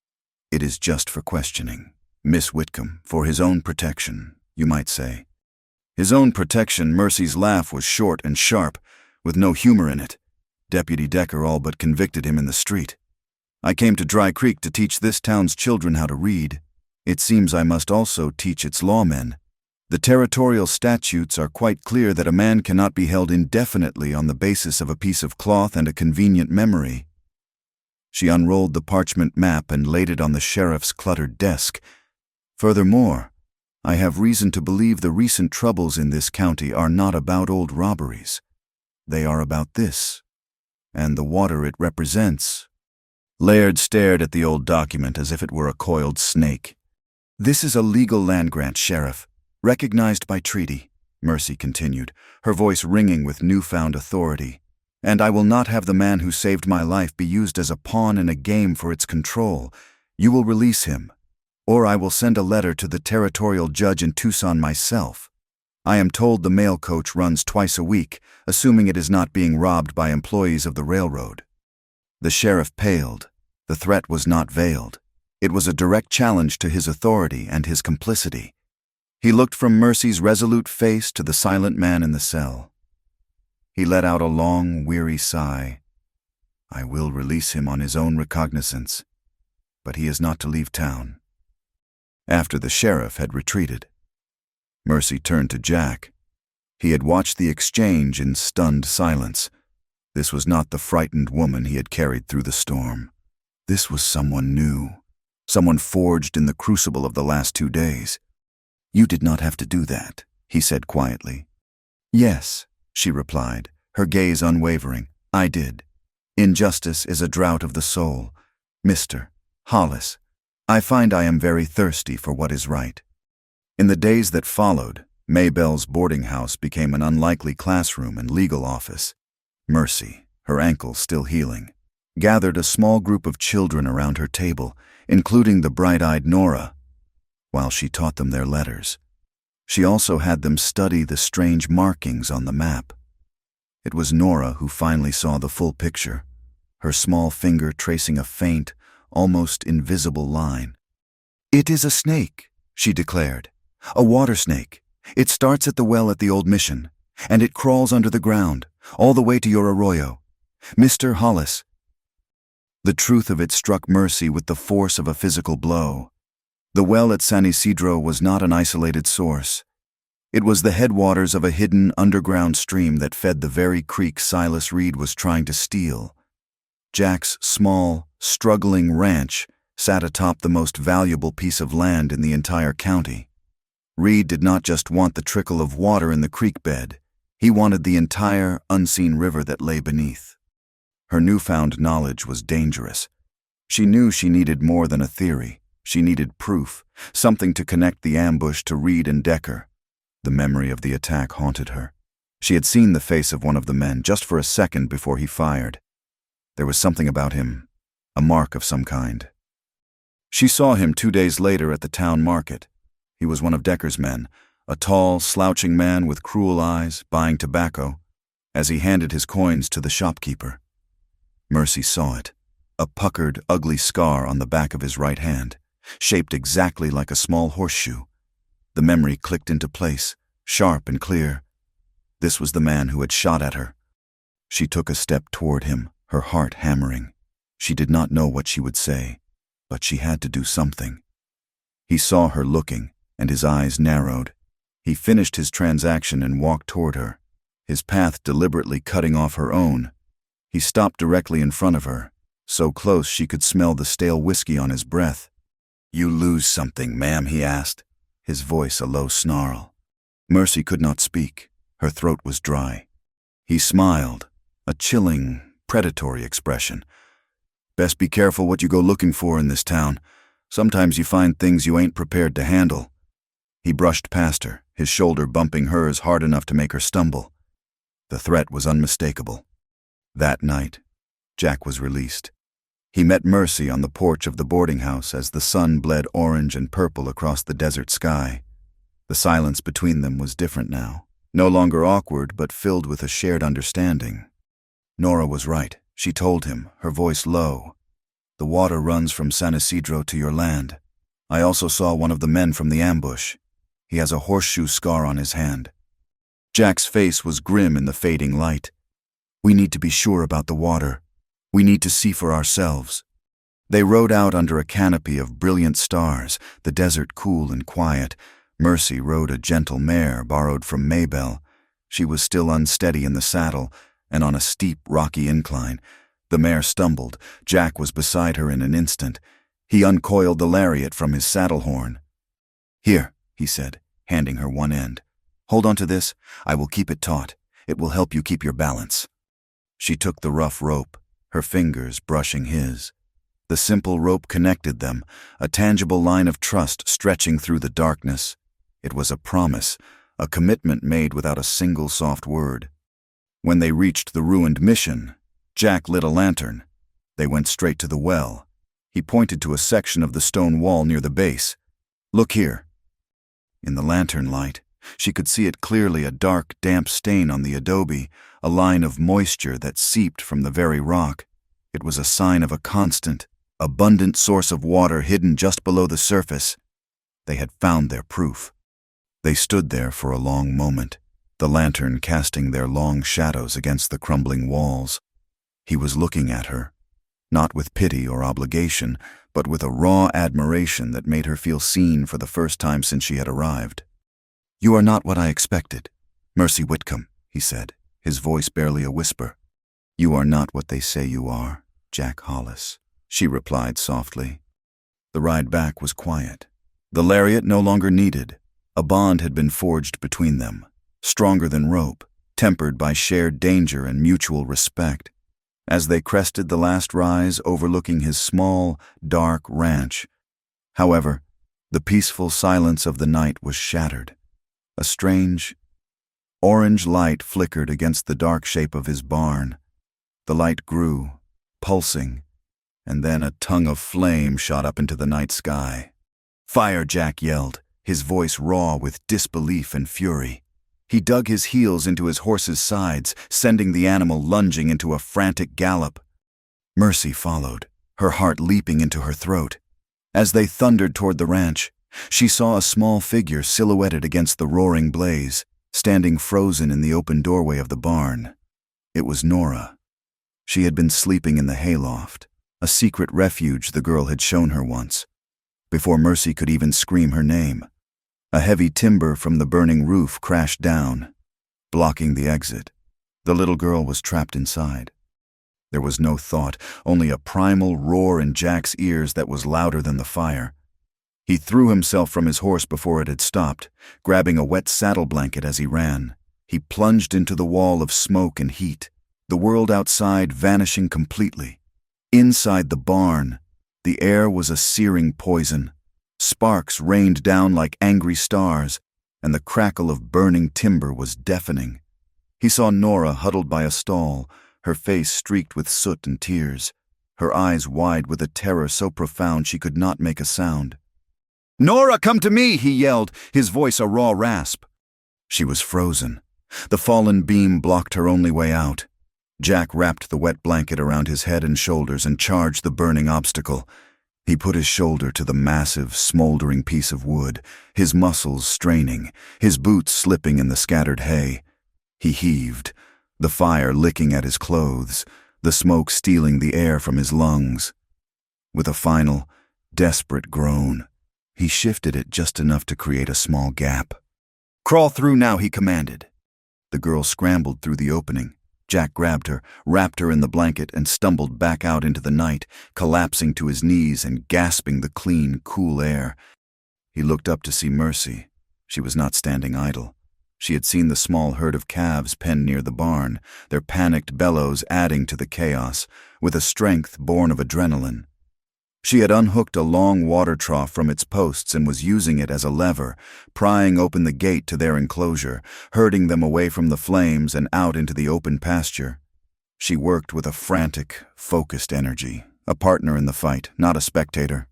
"It is just for questioning, Miss Whitcomb, for his own protection, you might say." His own protection. Mercy's laugh was short and sharp, with no humor in it. Deputy Decker all but convicted him in the street. "I came to Dry Creek to teach this town's children how to read. It seems I must also teach its lawmen. The territorial statutes are quite clear that a man cannot be held indefinitely on the basis of a piece of cloth and a convenient memory." She unrolled the parchment map and laid it on the sheriff's cluttered desk. "Furthermore, I have reason to believe the recent troubles in this county are not about old robberies. They are about this, and the water it represents." Laird stared at the old document as if it were a coiled snake. "This is a legal land grant, Sheriff, recognized by treaty," Mercy continued, her voice ringing with newfound authority. "And I will not have the man who saved my life be used as a pawn in a game for its control. You will release him, or I will send a letter to the territorial judge in Tucson myself. I am told the mail coach runs twice a week, assuming it is not being robbed by employees of the railroad." The sheriff paled. The threat was not veiled. It was a direct challenge to his authority and his complicity. He looked from Mercy's resolute face to the silent man in the cell. He let out a long, weary sigh. "I will release him on his own recognizance, but he is not to leave town." After the sheriff had retreated, Mercy turned to Jack. He had watched the exchange in stunned silence. This was not the frightened woman he had carried through the storm. This was someone new, someone forged in the crucible of the last 2 days. "You did not have to do that," he said quietly. "Yes," she replied, her gaze unwavering. "I did. Injustice is a drought of the soul. Mr. Hollis, I find I am very thirsty for what is right." In the days that followed, Maybelle's boarding house became an unlikely classroom and legal office. Mercy, her ankle still healing, gathered a small group of children around her table, including the bright-eyed Nora, while she taught them their letters. She also had them study the strange markings on the map. It was Nora who finally saw the full picture, her small finger tracing a faint, almost invisible line. "It is a snake," she declared. "A water snake. It starts at the well at the old mission, and it crawls under the ground, all the way to your arroyo. Mr. Hollis." The truth of it struck Mercy with the force of a physical blow. The well at San Isidro was not an isolated source. It was the headwaters of a hidden underground stream that fed the very creek Silas Reed was trying to steal. Jack's small, struggling ranch sat atop the most valuable piece of land in the entire county. Reed did not just want the trickle of water in the creek bed. He wanted the entire, unseen river that lay beneath. Her newfound knowledge was dangerous. She knew she needed more than a theory. She needed proof, something to connect the ambush to Reed and Decker. The memory of the attack haunted her. She had seen the face of one of the men just for a second before he fired. There was something about him, a mark of some kind. She saw him 2 days later at the town market. He was one of Decker's men, a tall, slouching man with cruel eyes, buying tobacco, as he handed his coins to the shopkeeper. Mercy saw it, a puckered, ugly scar on the back of his right hand, shaped exactly like a small horseshoe. The memory clicked into place, sharp and clear. This was the man who had shot at her. She took a step toward him, her heart hammering. She did not know what she would say, but she had to do something. He saw her looking, and his eyes narrowed. He finished his transaction and walked toward her, his path deliberately cutting off her own. He stopped directly in front of her, so close she could smell the stale whiskey on his breath. "You lose something, ma'am?" he asked, his voice a low snarl. Mercy could not speak. Her throat was dry. He smiled, a chilling, predatory expression. "Best be careful what you go looking for in this town. Sometimes you find things you ain't prepared to handle." He brushed past her, his shoulder bumping hers hard enough to make her stumble. The threat was unmistakable. That night, Jack was released. He met Mercy on the porch of the boarding house as the sun bled orange and purple across the desert sky. The silence between them was different now, no longer awkward but filled with a shared understanding. Nora was right, she told him, her voice low. "The water runs from San Isidro to your land. I also saw one of the men from the ambush. He has a horseshoe scar on his hand." Jack's face was grim in the fading light. "We need to be sure about the water. We need to see for ourselves." They rode out under a canopy of brilliant stars, the desert cool and quiet. Mercy rode a gentle mare borrowed from Maybelle. She was still unsteady in the saddle, and on a steep, rocky incline. The mare stumbled. Jack was beside her in an instant. He uncoiled the lariat from his saddle horn. "Here," he said, handing her one end. "Hold on to this. I will keep it taut. It will help you keep your balance." She took the rough rope, her fingers brushing his. The simple rope connected them, a tangible line of trust stretching through the darkness. It was a promise, a commitment made without a single soft word. When they reached the ruined mission, Jack lit a lantern. They went straight to the well. He pointed to a section of the stone wall near the base. "Look here." In the lantern light, she could see it clearly, a dark, damp stain on the adobe, a line of moisture that seeped from the very rock. It was a sign of a constant, abundant source of water hidden just below the surface. They had found their proof. They stood there for a long moment, the lantern casting their long shadows against the crumbling walls. He was looking at her, not with pity or obligation, but with a raw admiration that made her feel seen for the first time since she had arrived. "You are not what I expected, Mercy Whitcomb," he said, his voice barely a whisper. "You are not what they say you are, Jack Hollis," she replied softly. The ride back was quiet. The lariat no longer needed. A bond had been forged between them, stronger than rope, tempered by shared danger and mutual respect. As they crested the last rise overlooking his small, dark ranch, however, the peaceful silence of the night was shattered. A strange, orange light flickered against the dark shape of his barn. The light grew, pulsing, and then a tongue of flame shot up into the night sky. "Fire!" Jack yelled, his voice raw with disbelief and fury. He dug his heels into his horse's sides, sending the animal lunging into a frantic gallop. Mercy followed, her heart leaping into her throat. As they thundered toward the ranch, she saw a small figure silhouetted against the roaring blaze, standing frozen in the open doorway of the barn. It was Nora. She had been sleeping in the hayloft, a secret refuge the girl had shown her once. Before Mercy could even scream her name, a heavy timber from the burning roof crashed down, blocking the exit. The little girl was trapped inside. There was no thought, only a primal roar in Jack's ears that was louder than the fire. He threw himself from his horse before it had stopped, grabbing a wet saddle blanket as he ran. He plunged into the wall of smoke and heat, the world outside vanishing completely. Inside the barn, the air was a searing poison. Sparks rained down like angry stars, and the crackle of burning timber was deafening. He saw Nora huddled by a stall, her face streaked with soot and tears, her eyes wide with a terror so profound she could not make a sound. "Nora, come to me!" he yelled, his voice a raw rasp. She was frozen. The fallen beam blocked her only way out. Jack wrapped the wet blanket around his head and shoulders and charged the burning obstacle. He put his shoulder to the massive, smoldering piece of wood, his muscles straining, his boots slipping in the scattered hay. He heaved, the fire licking at his clothes, the smoke stealing the air from his lungs. With a final, desperate groan, he shifted it just enough to create a small gap. "Crawl through now," he commanded. The girl scrambled through the opening. Jack grabbed her, wrapped her in the blanket, and stumbled back out into the night, collapsing to his knees and gasping the clean, cool air. He looked up to see Mercy. She was not standing idle. She had seen the small herd of calves penned near the barn, their panicked bellows adding to the chaos, with a strength born of adrenaline. She had unhooked a long water trough from its posts and was using it as a lever, prying open the gate to their enclosure, herding them away from the flames and out into the open pasture. She worked with a frantic, focused energy, a partner in the fight, not a spectator.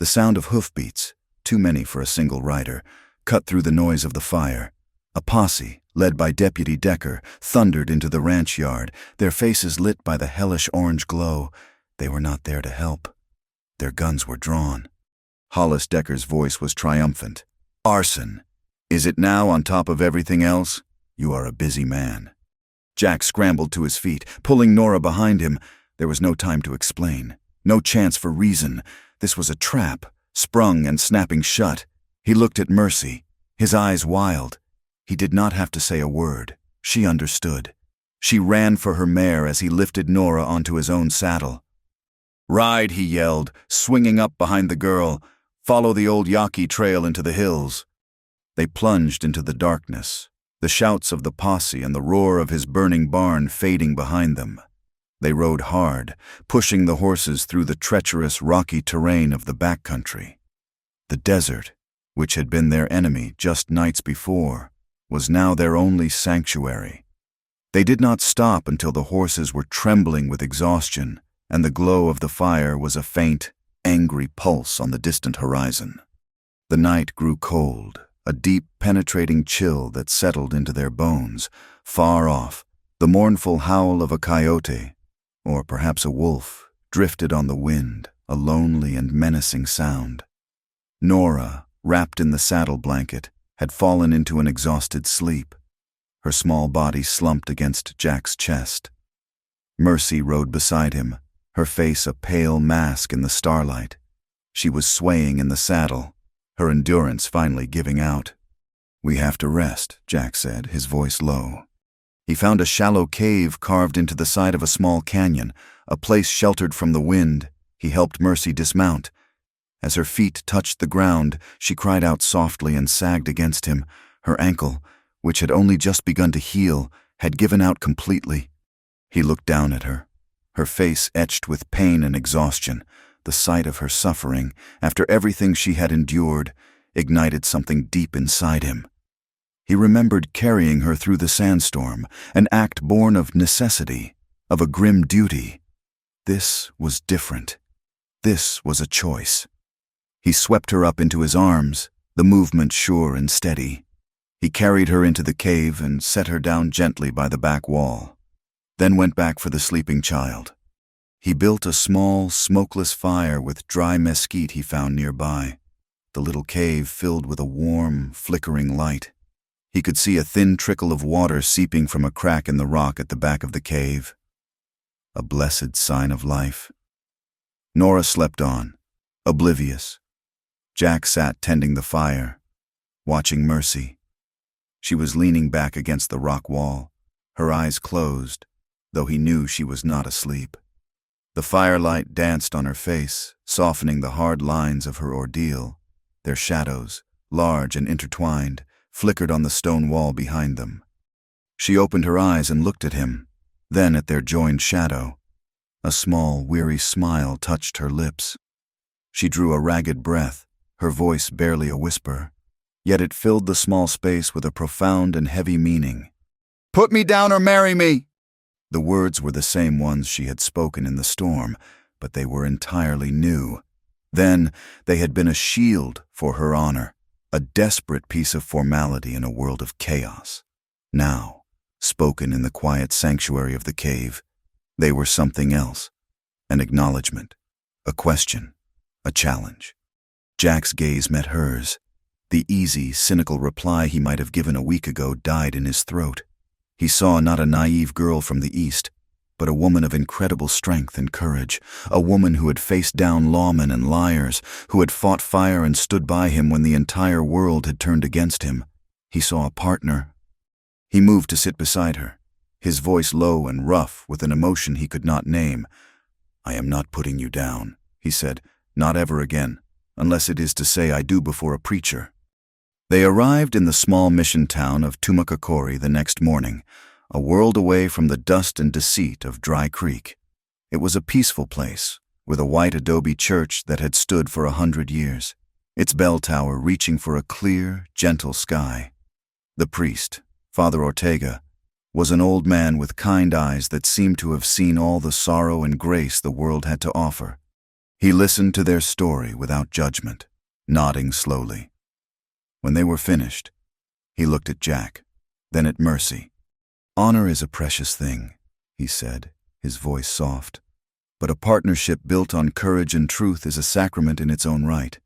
The sound of hoofbeats, too many for a single rider, cut through the noise of the fire. A posse, led by Deputy Decker, thundered into the ranch yard, their faces lit by the hellish orange glow. They were not there to help. Their guns were drawn. Hollis Decker's voice was triumphant. "Arson. Is it now on top of everything else? You are a busy man." Jack scrambled to his feet, pulling Nora behind him. There was no time to explain, no chance for reason. This was a trap, sprung and snapping shut. He looked at Mercy, his eyes wild. He did not have to say a word. She understood. She ran for her mare as he lifted Nora onto his own saddle. "Ride," he yelled, swinging up behind the girl. "Follow the old Yaqui trail into the hills." They plunged into the darkness, the shouts of the posse and the roar of his burning barn fading behind them. They rode hard, pushing the horses through the treacherous, rocky terrain of the backcountry. The desert, which had been their enemy just nights before, was now their only sanctuary. They did not stop until the horses were trembling with exhaustion, and the glow of the fire was a faint, angry pulse on the distant horizon. The night grew cold, a deep, penetrating chill that settled into their bones. Far off, the mournful howl of a coyote, or perhaps a wolf, drifted on the wind, a lonely and menacing sound. Nora, wrapped in the saddle blanket, had fallen into an exhausted sleep. Her small body slumped against Jack's chest. Mercy rode beside him, her face a pale mask in the starlight. She was swaying in the saddle, her endurance finally giving out. "We have to rest," Jack said, his voice low. He found a shallow cave carved into the side of a small canyon, a place sheltered from the wind. He helped Mercy dismount. As her feet touched the ground, she cried out softly and sagged against him. Her ankle, which had only just begun to heal, had given out completely. He looked down at her, her face etched with pain and exhaustion. The sight of her suffering, after everything she had endured, ignited something deep inside him. He remembered carrying her through the sandstorm, an act born of necessity, of a grim duty. This was different. This was a choice. He swept her up into his arms, the movement sure and steady. He carried her into the cave and set her down gently by the back wall, then went back for the sleeping child. He built a small, smokeless fire with dry mesquite he found nearby, the little cave filled with a warm, flickering light. He could see a thin trickle of water seeping from a crack in the rock at the back of the cave. A blessed sign of life. Nora slept on, oblivious. Jack sat tending the fire, watching Mercy. She was leaning back against the rock wall, her eyes closed, though he knew she was not asleep. The firelight danced on her face, softening the hard lines of her ordeal. Their shadows, large and intertwined, flickered on the stone wall behind them. She opened her eyes and looked at him, then at their joined shadow. A small, weary smile touched her lips. She drew a ragged breath, her voice barely a whisper, yet it filled the small space with a profound and heavy meaning. "Put me down or marry me!" The words were the same ones she had spoken in the storm, but they were entirely new. Then they had been a shield for her honor, a desperate piece of formality in a world of chaos. Now, spoken in the quiet sanctuary of the cave, they were something else, an acknowledgement, a question, a challenge. Jack's gaze met hers. The easy, cynical reply he might have given a week ago died in his throat. He saw not a naive girl from the East, but a woman of incredible strength and courage, a woman who had faced down lawmen and liars, who had fought fire and stood by him when the entire world had turned against him. He saw a partner. He moved to sit beside her, his voice low and rough with an emotion he could not name. "I am not putting you down," he said, "not ever again, unless it is to say I do before a preacher." They arrived in the small mission town of Tumacacori the next morning, a world away from the dust and deceit of Dry Creek. It was a peaceful place, with a white adobe church that had stood for 100 years, its bell tower reaching for a clear, gentle sky. The priest, Father Ortega, was an old man with kind eyes that seemed to have seen all the sorrow and grace the world had to offer. He listened to their story without judgment, nodding slowly. When they were finished, he looked at Jack, then at Mercy. "Honor is a precious thing," he said, his voice soft. "But a partnership built on courage and truth is a sacrament in its own right.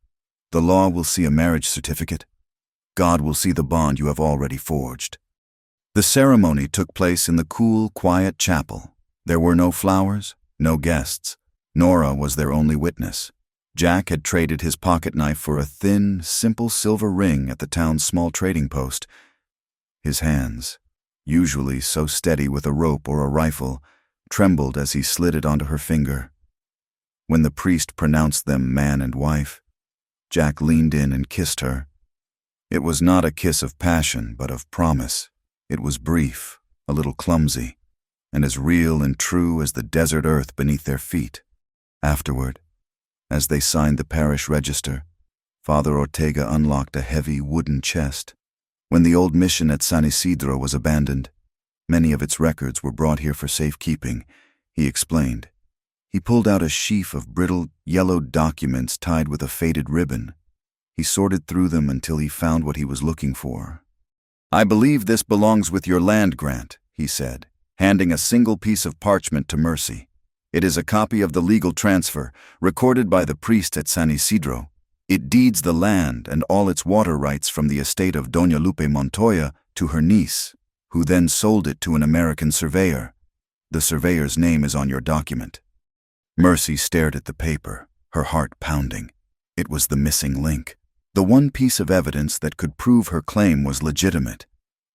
The law will see a marriage certificate. God will see the bond you have already forged." The ceremony took place in the cool, quiet chapel. There were no flowers, no guests. Nora was their only witness. Jack had traded his pocket knife for a thin, simple silver ring at the town's small trading post. His hands, usually so steady with a rope or a rifle, trembled as he slid it onto her finger. When the priest pronounced them man and wife, Jack leaned in and kissed her. It was not a kiss of passion, but of promise. It was brief, a little clumsy, and as real and true as the desert earth beneath their feet. Afterward, as they signed the parish register, Father Ortega unlocked a heavy wooden chest. When the old mission at San Isidro was abandoned, many of its records were brought here for safekeeping, he explained. He pulled out a sheaf of brittle, yellowed documents tied with a faded ribbon. He sorted through them until he found what he was looking for. "I believe this belongs with your land grant," he said, handing a single piece of parchment to Mercy. "It is a copy of the legal transfer, recorded by the priest at San Isidro. It deeds the land and all its water rights from the estate of Doña Lupe Montoya to her niece, who then sold it to an American surveyor. The surveyor's name is on your document." Mercy stared at the paper, her heart pounding. It was the missing link. The one piece of evidence that could prove her claim was legitimate.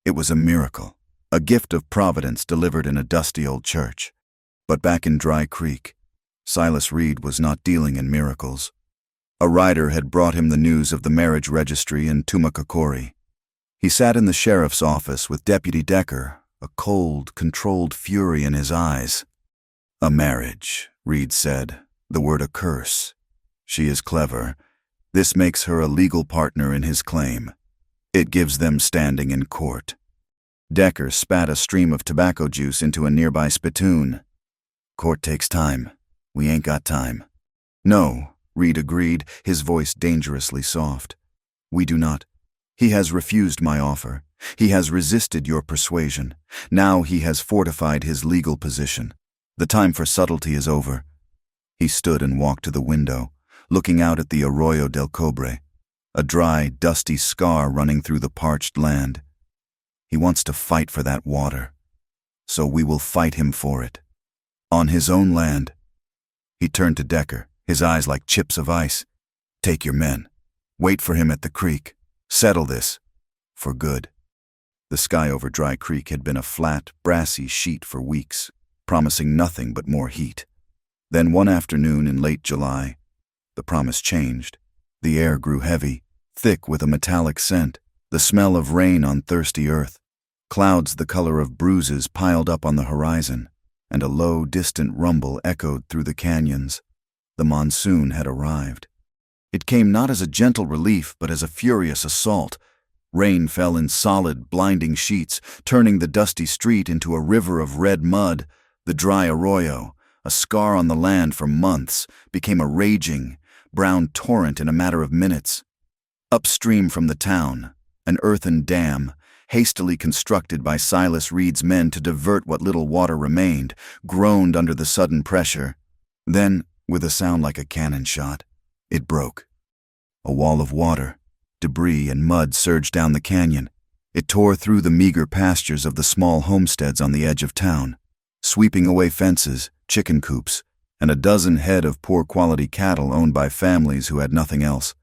It was a miracle, a gift of Providence delivered in a dusty old church. But back in Dry Creek, Silas Reed was not dealing in miracles. A rider had brought him the news of the marriage registry in Tumacacori. He sat in the sheriff's office with Deputy Decker, a cold, controlled fury in his eyes. "A marriage," Reed said, the word a curse. "She is clever. This makes her a legal partner in his claim. It gives them standing in court." Decker spat a stream of tobacco juice into a nearby spittoon. "Court takes time. We ain't got time." "No," Reed agreed, his voice dangerously soft. "We do not. He has refused my offer. He has resisted your persuasion. Now he has fortified his legal position. The time for subtlety is over." He stood and walked to the window, looking out at the Arroyo del Cobre, a dry, dusty scar running through the parched land. "He wants to fight for that water. So we will fight him for it. On his own land." He turned to Decker, his eyes like chips of ice. "Take your men. Wait for him at the creek. Settle this. For good." The sky over Dry Creek had been a flat, brassy sheet for weeks, promising nothing but more heat. Then one afternoon in late July, the promise changed. The air grew heavy, thick with a metallic scent, the smell of rain on thirsty earth. Clouds the color of bruises piled up on the horizon, and a low, distant rumble echoed through the canyons. The monsoon had arrived. It came not as a gentle relief, but as a furious assault. Rain fell in solid, blinding sheets, turning the dusty street into a river of red mud. The dry arroyo, a scar on the land for months, became a raging, brown torrent in a matter of minutes. Upstream from the town, an earthen dam, hastily constructed by Silas Reed's men to divert what little water remained, groaned under the sudden pressure. Then, with a sound like a cannon shot, it broke. A wall of water, debris and mud surged down the canyon. It tore through the meager pastures of the small homesteads on the edge of town, sweeping away fences, chicken coops, and a dozen head of poor-quality cattle owned by families who had nothing else.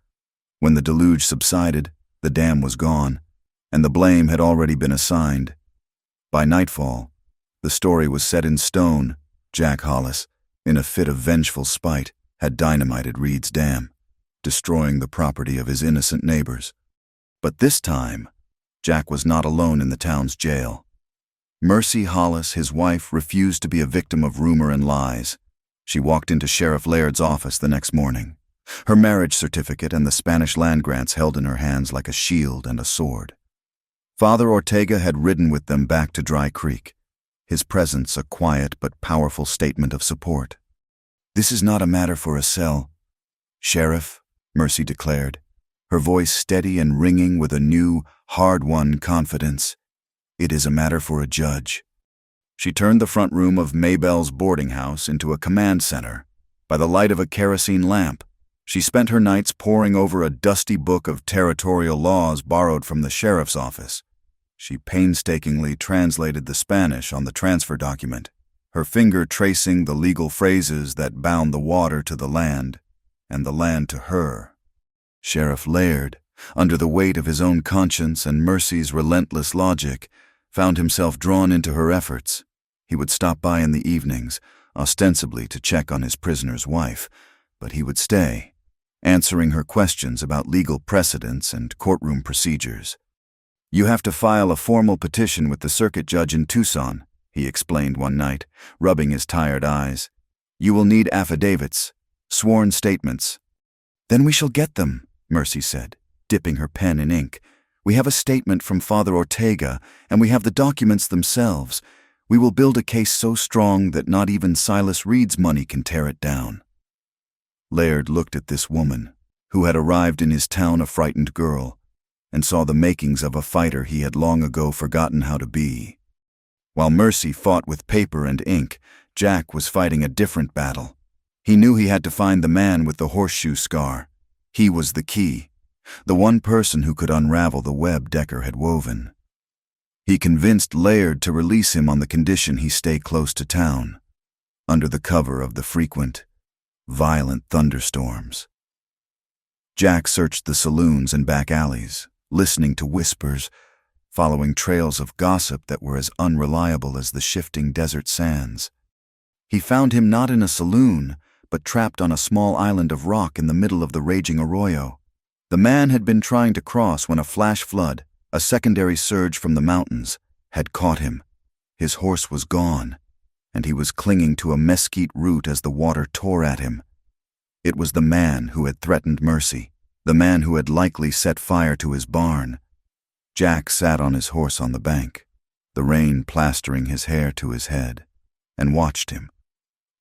When the deluge subsided, the dam was gone, and the blame had already been assigned. By nightfall, the story was set in stone. Jack Hollis, in a fit of vengeful spite, had dynamited Reed's dam, destroying the property of his innocent neighbors. But this time, Jack was not alone in the town's jail. Mercy Hollis, his wife, refused to be a victim of rumor and lies. She walked into Sheriff Laird's office the next morning, her marriage certificate and the Spanish land grants held in her hands like a shield and a sword. Father Ortega had ridden with them back to Dry Creek, his presence a quiet but powerful statement of support. "This is not a matter for a cell, Sheriff," Mercy declared, her voice steady and ringing with a new, hard-won confidence. "It is a matter for a judge." She turned the front room of Maybell's boarding house into a command center. By the light of a kerosene lamp, she spent her nights poring over a dusty book of territorial laws borrowed from the sheriff's office. She painstakingly translated the Spanish on the transfer document, her finger tracing the legal phrases that bound the water to the land, and the land to her. Sheriff Laird, under the weight of his own conscience and Mercy's relentless logic, found himself drawn into her efforts. He would stop by in the evenings, ostensibly to check on his prisoner's wife, but he would stay, answering her questions about legal precedents and courtroom procedures. "You have to file a formal petition with the circuit judge in Tucson," he explained one night, rubbing his tired eyes. "You will need affidavits, sworn statements." "Then we shall get them," Mercy said, dipping her pen in ink. "We have a statement from Father Ortega, and we have the documents themselves. We will build a case so strong that not even Silas Reed's money can tear it down." Laird looked at this woman, who had arrived in his town a frightened girl, and saw the makings of a fighter he had long ago forgotten how to be. While Mercy fought with paper and ink, Jack was fighting a different battle. He knew he had to find the man with the horseshoe scar. He was the key, the one person who could unravel the web Decker had woven. He convinced Laird to release him on the condition he stay close to town, under the cover of the frequent, violent thunderstorms. Jack searched the saloons and back alleys, listening to whispers, following trails of gossip that were as unreliable as the shifting desert sands. He found him not in a saloon, but trapped on a small island of rock in the middle of the raging arroyo. The man had been trying to cross when a flash flood, a secondary surge from the mountains, had caught him. His horse was gone, and he was clinging to a mesquite root as the water tore at him. It was the man who had threatened Mercy, the man who had likely set fire to his barn. Jack sat on his horse on the bank, the rain plastering his hair to his head, and watched him.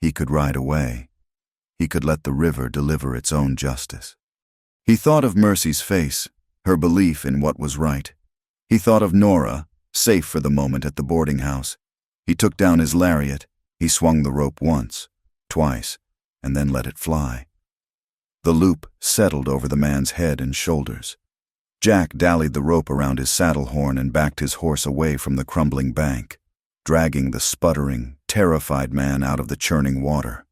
He could ride away. He could let the river deliver its own justice. He thought of Mercy's face, her belief in what was right. He thought of Nora, safe for the moment at the boarding house. He took down his lariat. He swung the rope once, twice, and then let it fly. The loop settled over the man's head and shoulders. Jack dallied the rope around his saddle horn and backed his horse away from the crumbling bank, dragging the sputtering, terrified man out of the churning water.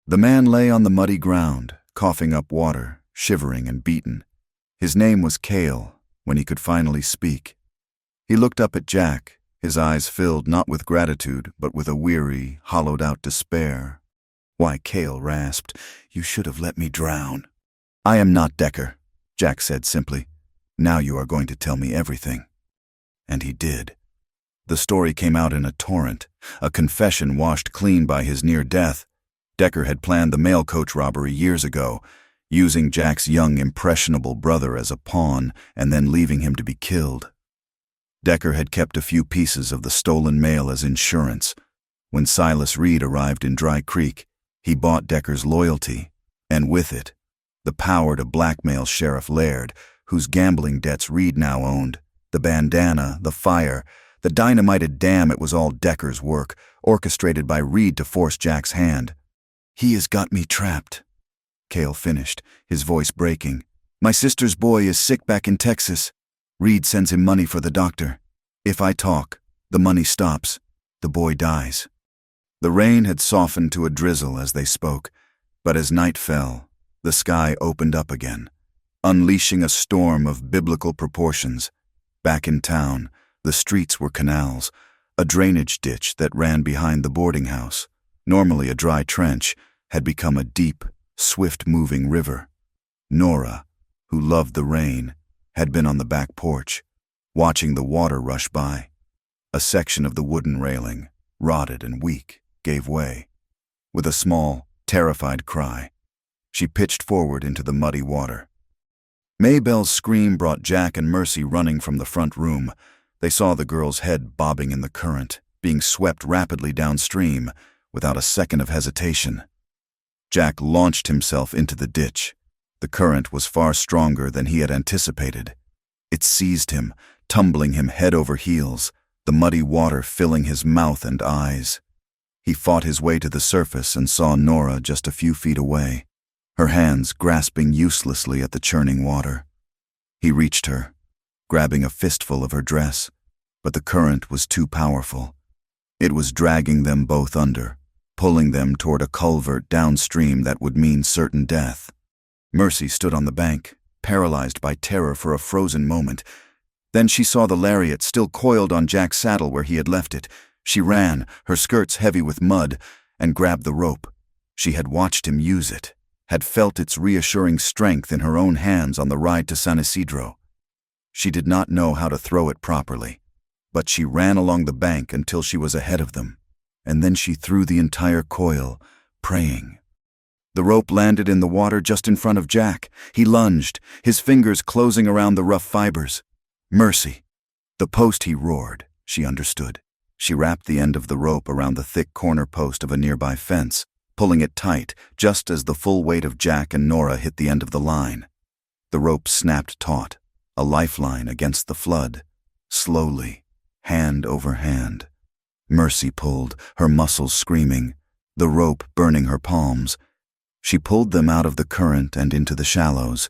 The man lay on the muddy ground, coughing up water, shivering and beaten. His name was Cale, when he could finally speak. He looked up at Jack, his eyes filled not with gratitude, but with a weary, hollowed-out despair. "Why," Cale rasped, "you should have let me drown." "I am not Decker," Jack said simply. "Now you are going to tell me everything." And he did. The story came out in a torrent, a confession washed clean by his near death. Decker had planned the mail coach robbery years ago, using Jack's young, impressionable brother as a pawn and then leaving him to be killed. Decker had kept a few pieces of the stolen mail as insurance. When Silas Reed arrived in Dry Creek, he bought Decker's loyalty, and with it, the power to blackmail Sheriff Laird, whose gambling debts Reed now owned. The bandana, the fire, the dynamited dam, it was all Decker's work, orchestrated by Reed to force Jack's hand. "He has got me trapped," Cale finished, his voice breaking. "My sister's boy is sick back in Texas. Reed sends him money for the doctor. If I talk, the money stops. The boy dies." The rain had softened to a drizzle as they spoke, but as night fell, the sky opened up again, unleashing a storm of biblical proportions. Back in town, the streets were canals, a drainage ditch that ran behind the boarding house, normally a dry trench, had become a deep, swift-moving river. Nora, who loved the rain, had been on the back porch, watching the water rush by. A section of the wooden railing, rotted and weak, gave way. With a small, terrified cry, she pitched forward into the muddy water. Maybelle's scream brought Jack and Mercy running from the front room. They saw the girl's head bobbing in the current, being swept rapidly downstream, without a second of hesitation. Jack launched himself into the ditch. The current was far stronger than he had anticipated. It seized him, tumbling him head over heels, the muddy water filling his mouth and eyes. He fought his way to the surface and saw Nora just a few feet away, her hands grasping uselessly at the churning water. He reached her, grabbing a fistful of her dress, but the current was too powerful. It was dragging them both under, pulling them toward a culvert downstream that would mean certain death. Mercy stood on the bank, paralyzed by terror for a frozen moment. Then she saw the lariat still coiled on Jack's saddle where he had left it. She ran, her skirts heavy with mud, and grabbed the rope. She had watched him use it, had felt its reassuring strength in her own hands on the ride to San Isidro. She did not know how to throw it properly, but she ran along the bank until she was ahead of them, and then she threw the entire coil, praying. The rope landed in the water just in front of Jack. He lunged, his fingers closing around the rough fibers. Mercy. The post, he roared. She understood. She wrapped the end of the rope around the thick corner post of a nearby fence, pulling it tight just as the full weight of Jack and Nora hit the end of the line. The rope snapped taut, a lifeline against the flood. Slowly, hand over hand. Mercy pulled, her muscles screaming, the rope burning her palms. She pulled them out of the current and into the shallows,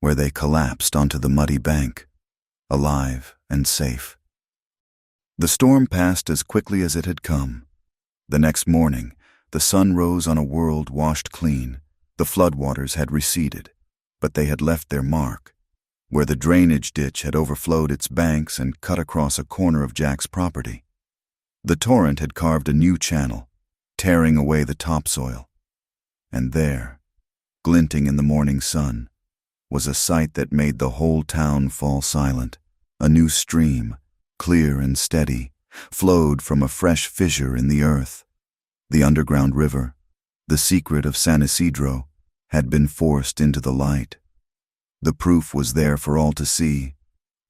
where they collapsed onto the muddy bank, alive and safe. The storm passed as quickly as it had come. The next morning, the sun rose on a world washed clean. The floodwaters had receded, but they had left their mark, where the drainage ditch had overflowed its banks and cut across a corner of Jack's property. The torrent had carved a new channel, tearing away the topsoil. And there, glinting in the morning sun, was a sight that made the whole town fall silent. A new stream, clear and steady, flowed from a fresh fissure in the earth. The underground river, the secret of San Isidro, had been forced into the light. The proof was there for all to see,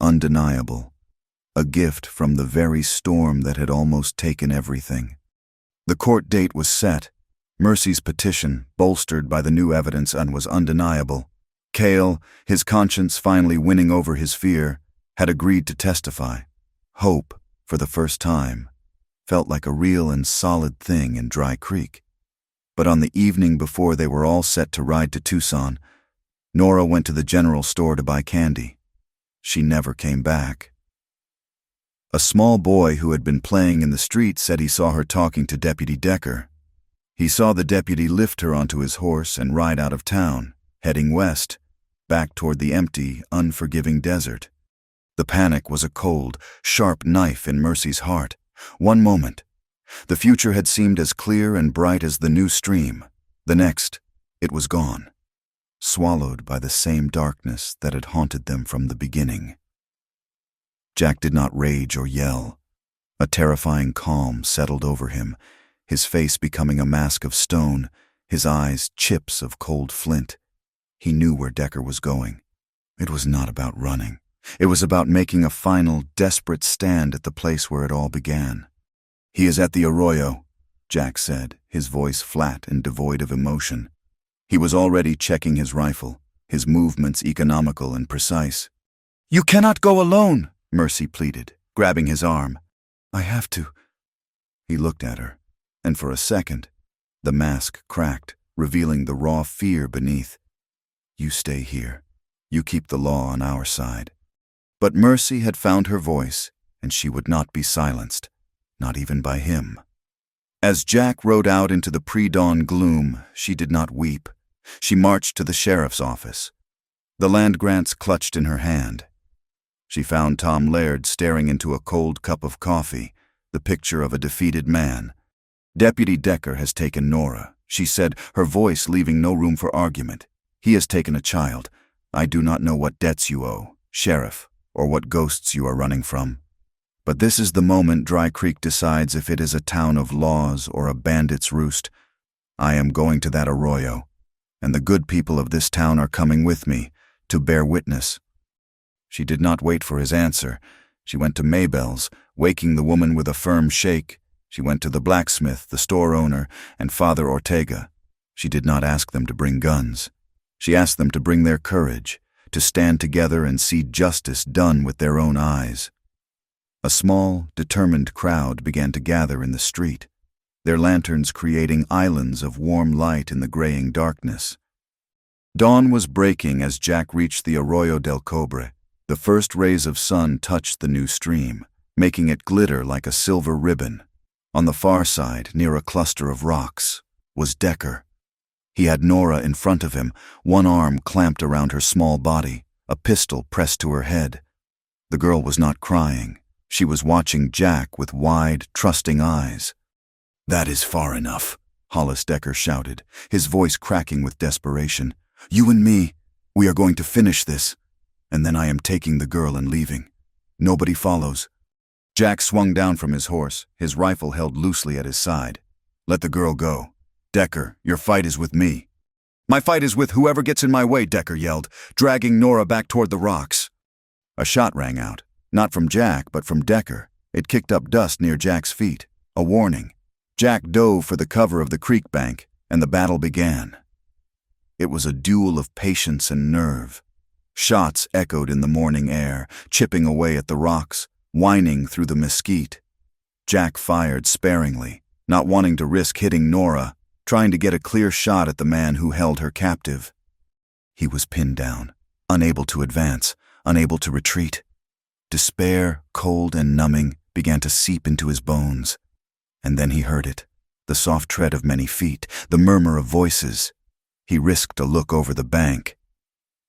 undeniable, a gift from the very storm that had almost taken everything. The court date was set. Mercy's petition, bolstered by the new evidence, and was undeniable. Cale, his conscience finally winning over his fear, had agreed to testify. Hope, for the first time, felt like a real and solid thing in Dry Creek. But on the evening before they were all set to ride to Tucson, Nora went to the general store to buy candy. She never came back. A small boy who had been playing in the street said he saw her talking to Deputy Decker. He saw the deputy lift her onto his horse and ride out of town, heading west, back toward the empty, unforgiving desert. The panic was a cold, sharp knife in Mercy's heart. One moment, the future had seemed as clear and bright as the new stream. The next, it was gone, swallowed by the same darkness that had haunted them from the beginning. Jack did not rage or yell. A terrifying calm settled over him, his face becoming a mask of stone, his eyes chips of cold flint. He knew where Decker was going. It was not about running. It was about making a final, desperate stand at the place where it all began. "He is at the arroyo," Jack said, his voice flat and devoid of emotion. He was already checking his rifle, his movements economical and precise. "You cannot go alone," Mercy pleaded, grabbing his arm. "I have to." He looked at her, and for a second, the mask cracked, revealing the raw fear beneath. "You stay here. You keep the law on our side." But Mercy had found her voice, and she would not be silenced, not even by him. As Jack rode out into the pre-dawn gloom, she did not weep. She marched to the sheriff's office. The land grants clutched in her hand. She found Tom Laird staring into a cold cup of coffee, the picture of a defeated man. "Deputy Decker has taken Nora," she said, her voice leaving no room for argument. "He has taken a child. I do not know what debts you owe, Sheriff, or what ghosts you are running from. But this is the moment Dry Creek decides if it is a town of laws or a bandit's roost. I am going to that arroyo, and the good people of this town are coming with me to bear witness." She did not wait for his answer. She went to Maybell's, waking the woman with a firm shake. She went to the blacksmith, the store owner, and Father Ortega. She did not ask them to bring guns. She asked them to bring their courage, to stand together and see justice done with their own eyes. A small, determined crowd began to gather in the street, their lanterns creating islands of warm light in the graying darkness. Dawn was breaking as Jack reached the Arroyo del Cobre. The first rays of sun touched the new stream, making it glitter like a silver ribbon. On the far side, near a cluster of rocks, was Decker. He had Nora in front of him, one arm clamped around her small body, a pistol pressed to her head. The girl was not crying. She was watching Jack with wide, trusting eyes. "That is far enough," Hollis Decker shouted, his voice cracking with desperation. "You and me, we are going to finish this, and then I am taking the girl and leaving. Nobody follows." Jack swung down from his horse, his rifle held loosely at his side. "Let the girl go. Decker, your fight is with me." "My fight is with whoever gets in my way," Decker yelled, dragging Nora back toward the rocks. A shot rang out, not from Jack, but from Decker, It kicked up dust near Jack's feet, a warning. Jack dove for the cover of the creek bank, and the battle began. It was a duel of patience and nerve. Shots echoed in the morning air, chipping away at the rocks, whining through the mesquite. Jack fired sparingly, not wanting to risk hitting Nora, trying to get a clear shot at the man who held her captive. He was pinned down, unable to advance, unable to retreat. Despair, cold and numbing, began to seep into his bones. And then he heard it, the soft tread of many feet, the murmur of voices. He risked a look over the bank.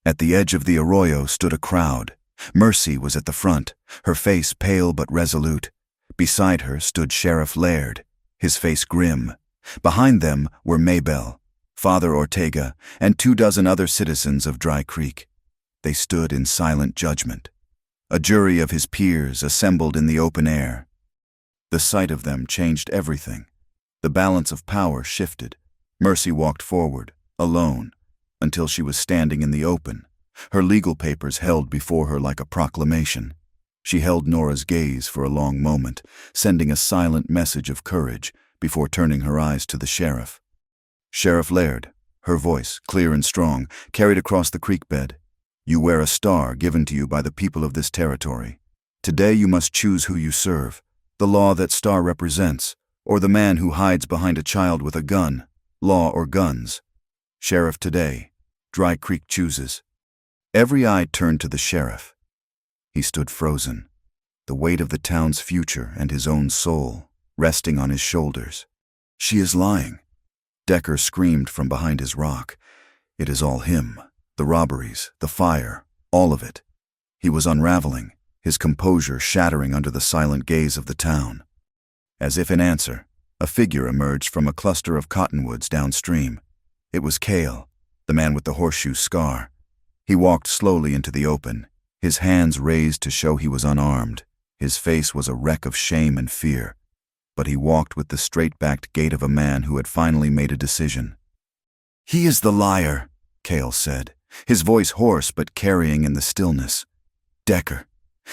At the edge of the arroyo stood a crowd. Mercy was at the front, her face pale but resolute. Beside her stood Sheriff Laird, his face grim. Behind them were Maybelle, Father Ortega, and 24 other citizens of Dry Creek. They stood in silent judgment. A jury of his peers assembled in the open air. The sight of them changed everything. The balance of power shifted. Mercy walked forward, alone, until she was standing in the open, her legal papers held before her like a proclamation. She held Nora's gaze for a long moment, sending a silent message of courage before turning her eyes to the sheriff. Sheriff Laird, her voice, clear and strong, carried across the creek bed. You wear a star given to you by the people of this territory. Today you must choose who you serve, the law that star represents, or the man who hides behind a child with a gun, law or guns. Sheriff today, Dry Creek chooses. Every eye turned to the sheriff. He stood frozen, the weight of the town's future and his own soul resting on his shoulders. She is lying. Decker screamed from behind his rock. It is all him, the robberies, the fire, all of it. He was unraveling, his composure shattering under the silent gaze of the town. As if in answer, a figure emerged from a cluster of cottonwoods downstream. It was Cale, the man with the horseshoe scar. He walked slowly into the open, his hands raised to show he was unarmed. His face was a wreck of shame and fear, but he walked with the straight-backed gait of a man who had finally made a decision. He is the liar, Cale said, his voice hoarse but carrying in the stillness. Decker.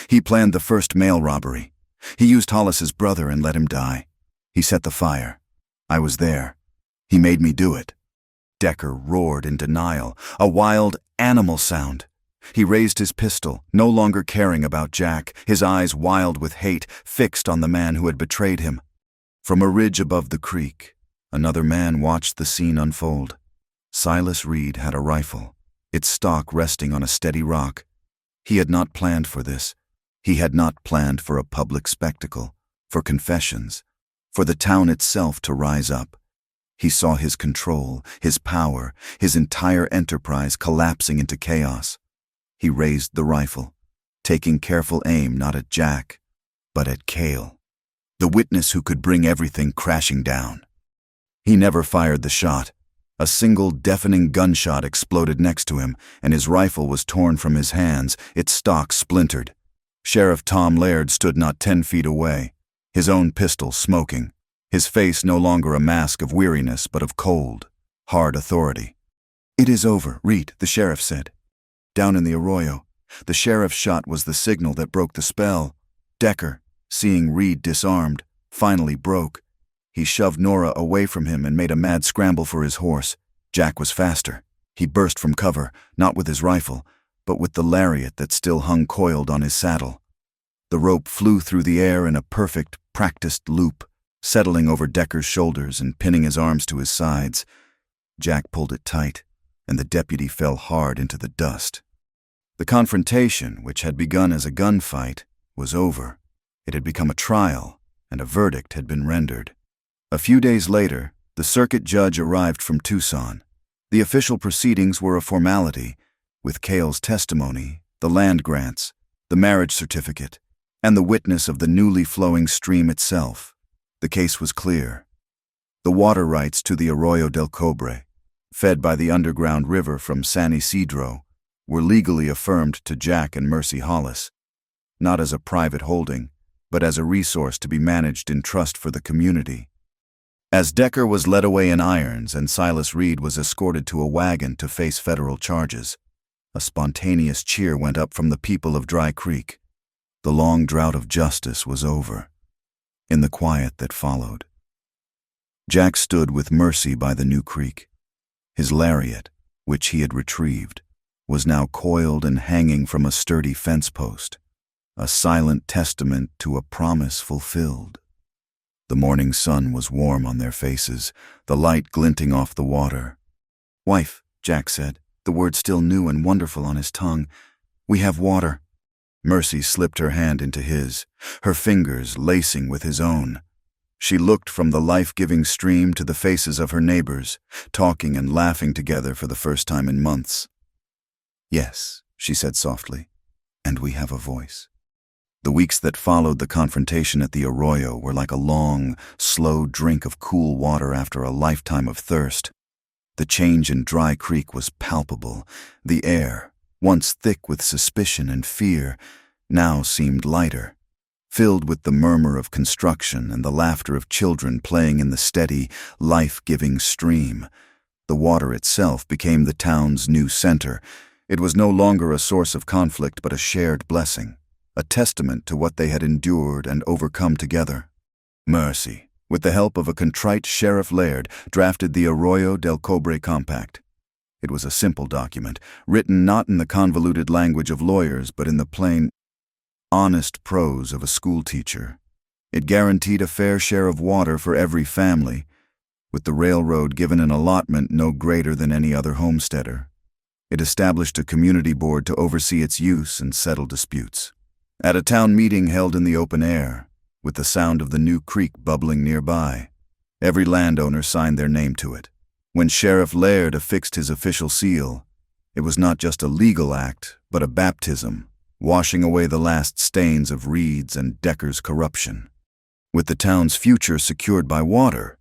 He planned the first mail robbery. He used Hollis's brother and let him die. He set the fire. I was there. He made me do it. Decker roared in denial, a wild, animal sound. He raised his pistol, no longer caring about Jack, his eyes wild with hate, fixed on the man who had betrayed him. From a ridge above the creek, another man watched the scene unfold. Silas Reed had a rifle, its stock resting on a steady rock. He had not planned for this. He had not planned for a public spectacle, for confessions, for the town itself to rise up. He saw his control, his power, his entire enterprise collapsing into chaos. He raised the rifle, taking careful aim not at Jack, but at Cale, the witness who could bring everything crashing down. He never fired the shot. A single deafening gunshot exploded next to him, and his rifle was torn from his hands, its stock splintered. Sheriff Tom Laird stood not 10 feet away, his own pistol smoking, his face no longer a mask of weariness but of cold, hard authority. It is over, Reed, the sheriff said. Down in the arroyo, the sheriff's shot was the signal that broke the spell. Decker, seeing Reed disarmed, finally broke. He shoved Nora away from him and made a mad scramble for his horse. Jack was faster. He burst from cover, not with his rifle, but with the lariat that still hung coiled on his saddle. The rope flew through the air in a perfect, practiced loop, settling over Decker's shoulders and pinning his arms to his sides. Jack pulled it tight, and the deputy fell hard into the dust. The confrontation, which had begun as a gunfight, was over. It had become a trial, and a verdict had been rendered. A few days later, the circuit judge arrived from Tucson. The official proceedings were a formality, with Cale's testimony, the land grants, the marriage certificate, and the witness of the newly flowing stream itself. The case was clear. The water rights to the Arroyo del Cobre, fed by the underground river from San Isidro, were legally affirmed to Jack and Mercy Hollis, not as a private holding, but as a resource to be managed in trust for the community. As Decker was led away in irons and Silas Reed was escorted to a wagon to face federal charges, a spontaneous cheer went up from the people of Dry Creek. The long drought of justice was over. In the quiet that followed, Jack stood with Mercy by the new creek. His lariat, which he had retrieved, was now coiled and hanging from a sturdy fence post, a silent testament to a promise fulfilled. The morning sun was warm on their faces, the light glinting off the water. "Wife," Jack said, the word still new and wonderful on his tongue, "we have water." Mercy slipped her hand into his, her fingers lacing with his own. She looked from the life-giving stream to the faces of her neighbors, talking and laughing together for the first time in months. "Yes," she said softly, "and we have a voice." The weeks that followed the confrontation at the arroyo were like a long, slow drink of cool water after a lifetime of thirst. The change in Dry Creek was palpable. The air, once thick with suspicion and fear, now seemed lighter, filled with the murmur of construction and the laughter of children playing in the steady, life-giving stream. The water itself became the town's new center. It was no longer a source of conflict but a shared blessing, a testament to what they had endured and overcome together. Mercy, with the help of a contrite Sheriff Laird, drafted the Arroyo del Cobre Compact. It was a simple document, written not in the convoluted language of lawyers but in the plain, honest prose of a schoolteacher. It guaranteed a fair share of water for every family, with the railroad given an allotment no greater than any other homesteader. It established a community board to oversee its use and settle disputes. At a town meeting held in the open air, with the sound of the new creek bubbling nearby, every landowner signed their name to it. When Sheriff Laird affixed his official seal, it was not just a legal act, but a baptism, washing away the last stains of Reed's and Decker's corruption. With the town's future secured by water,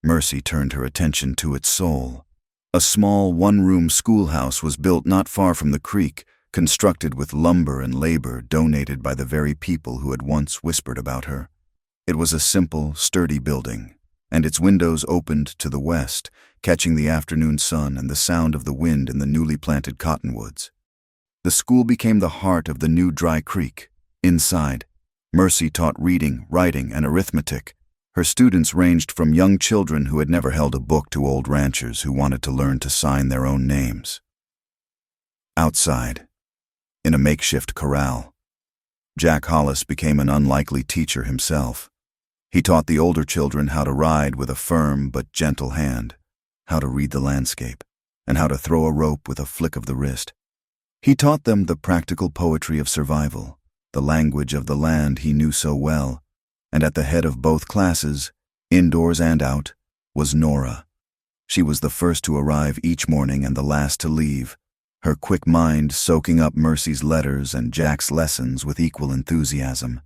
Mercy turned her attention to its soul. A small one-room schoolhouse was built not far from the creek, constructed with lumber and labor donated by the very people who had once whispered about her. It was a simple, sturdy building, and its windows opened to the west, catching the afternoon sun and the sound of the wind in the newly planted cottonwoods. The school became the heart of the new Dry Creek. Inside, Mercy taught reading, writing, and arithmetic. Her students ranged from young children who had never held a book to old ranchers who wanted to learn to sign their own names. Outside, in a makeshift corral, Jack Hollis became an unlikely teacher himself. He taught the older children how to ride with a firm but gentle hand, how to read the landscape, and how to throw a rope with a flick of the wrist. He taught them the practical poetry of survival, the language of the land he knew so well, and at the head of both classes, indoors and out, was Nora. She was the first to arrive each morning and the last to leave, her quick mind soaking up Mercy's letters and Jack's lessons with equal enthusiasm.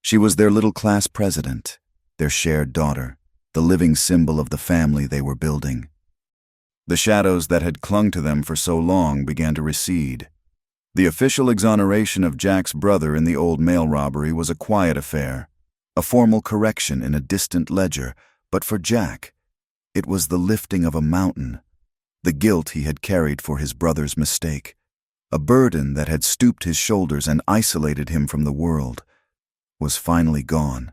She was their little class president, their shared daughter, the living symbol of the family they were building. The shadows that had clung to them for so long began to recede. The official exoneration of Jack's brother in the old mail robbery was a quiet affair, a formal correction in a distant ledger, but for Jack, it was the lifting of a mountain. The guilt he had carried for his brother's mistake, a burden that had stooped his shoulders and isolated him from the world, was finally gone.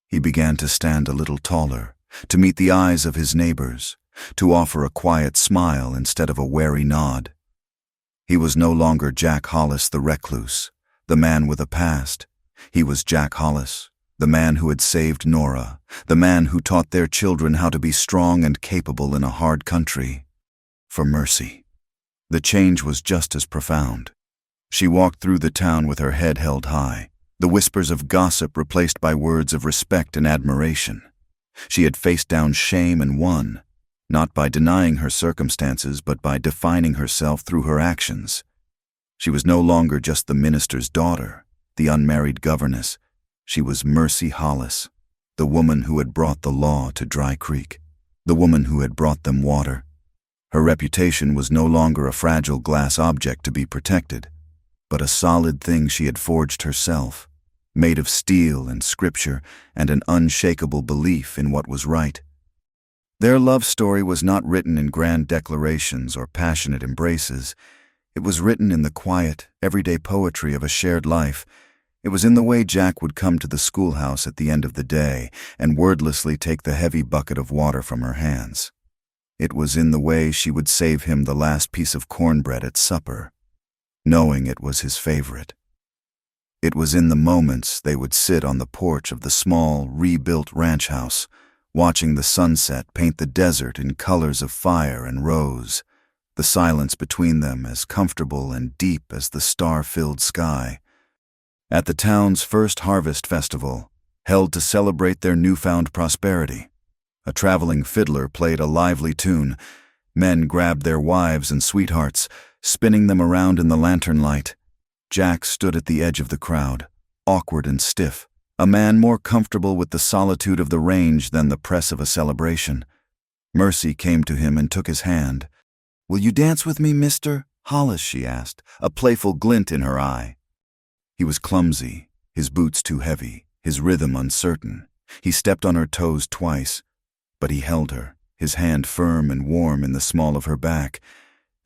He began to stand a little taller, to meet the eyes of his neighbors, to offer a quiet smile instead of a wary nod. He was no longer Jack Hollis the recluse, the man with a past. He was Jack Hollis, the man who had saved Nora, the man who taught their children how to be strong and capable in a hard country. For Mercy, the change was just as profound. She walked through the town with her head held high, the whispers of gossip replaced by words of respect and admiration. She had faced down shame and won, not by denying her circumstances but by defining herself through her actions. She was no longer just the minister's daughter, the unmarried governess. She was Mercy Hollis, the woman who had brought the law to Dry Creek, the woman who had brought them water. Her reputation was no longer a fragile glass object to be protected, but a solid thing she had forged herself, made of steel and scripture and an unshakable belief in what was right. Their love story was not written in grand declarations or passionate embraces. It was written in the quiet, everyday poetry of a shared life. It was in the way Jack would come to the schoolhouse at the end of the day and wordlessly take the heavy bucket of water from her hands. It was in the way she would save him the last piece of cornbread at supper, knowing it was his favorite. It was in the moments they would sit on the porch of the small, rebuilt ranch house, watching the sunset paint the desert in colors of fire and rose, the silence between them as comfortable and deep as the star-filled sky. At the town's first harvest festival, held to celebrate their newfound prosperity, a traveling fiddler played a lively tune. Men grabbed their wives and sweethearts, spinning them around in the lantern light. Jack stood at the edge of the crowd, awkward and stiff, a man more comfortable with the solitude of the range than the press of a celebration. Mercy came to him and took his hand. "Will you dance with me, Mr. Hollis?" she asked, a playful glint in her eye. He was clumsy, his boots too heavy, his rhythm uncertain. He stepped on her toes twice, but he held her, his hand firm and warm in the small of her back,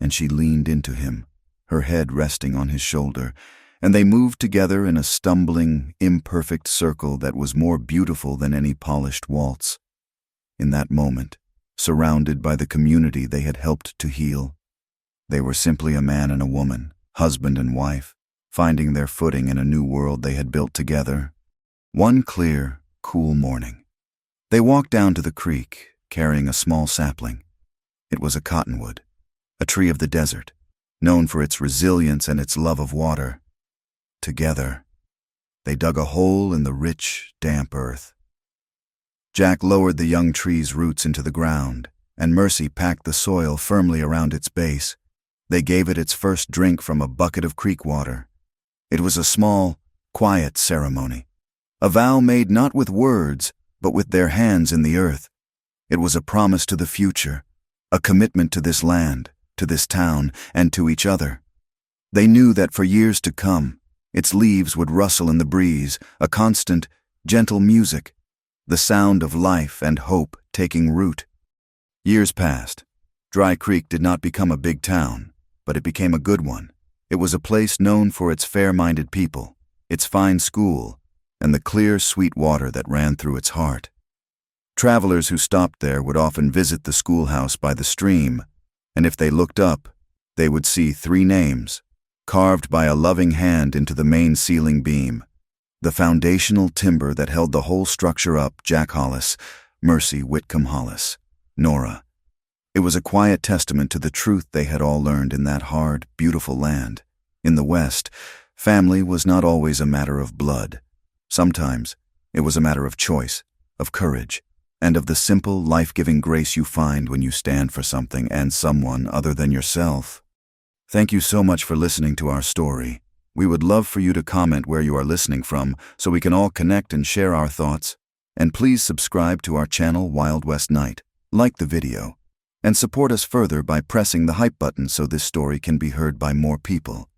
and she leaned into him, her head resting on his shoulder, and they moved together in a stumbling, imperfect circle that was more beautiful than any polished waltz. In that moment, surrounded by the community they had helped to heal, they were simply a man and a woman, husband and wife, finding their footing in a new world they had built together. One clear, cool morning, they walked down to the creek, carrying a small sapling. It was a cottonwood, a tree of the desert, known for its resilience and its love of water. Together, they dug a hole in the rich, damp earth. Jack lowered the young tree's roots into the ground, and Mercy packed the soil firmly around its base. They gave it its first drink from a bucket of creek water. It was a small, quiet ceremony, a vow made not with words, but with their hands in the earth. It was a promise to the future, a commitment to this land, to this town, and to each other. They knew that for years to come, its leaves would rustle in the breeze, a constant, gentle music, the sound of life and hope taking root. Years passed. Dry Creek did not become a big town, but it became a good one. It was a place known for its fair-minded people, its fine school, and the clear, sweet water that ran through its heart. Travelers who stopped there would often visit the schoolhouse by the stream, and if they looked up, they would see 3 names, carved by a loving hand into the main ceiling beam, the foundational timber that held the whole structure up: Jack Hollis, Mercy Whitcomb Hollis, Nora. It was a quiet testament to the truth they had all learned in that hard, beautiful land. In the West, family was not always a matter of blood. Sometimes, it was a matter of choice, of courage, and of the simple, life-giving grace you find when you stand for something and someone other than yourself. Thank you so much for listening to our story. We would love for you to comment where you are listening from so we can all connect and share our thoughts. And please subscribe to our channel Wild West Night, like the video, and support us further by pressing the hype button so this story can be heard by more people.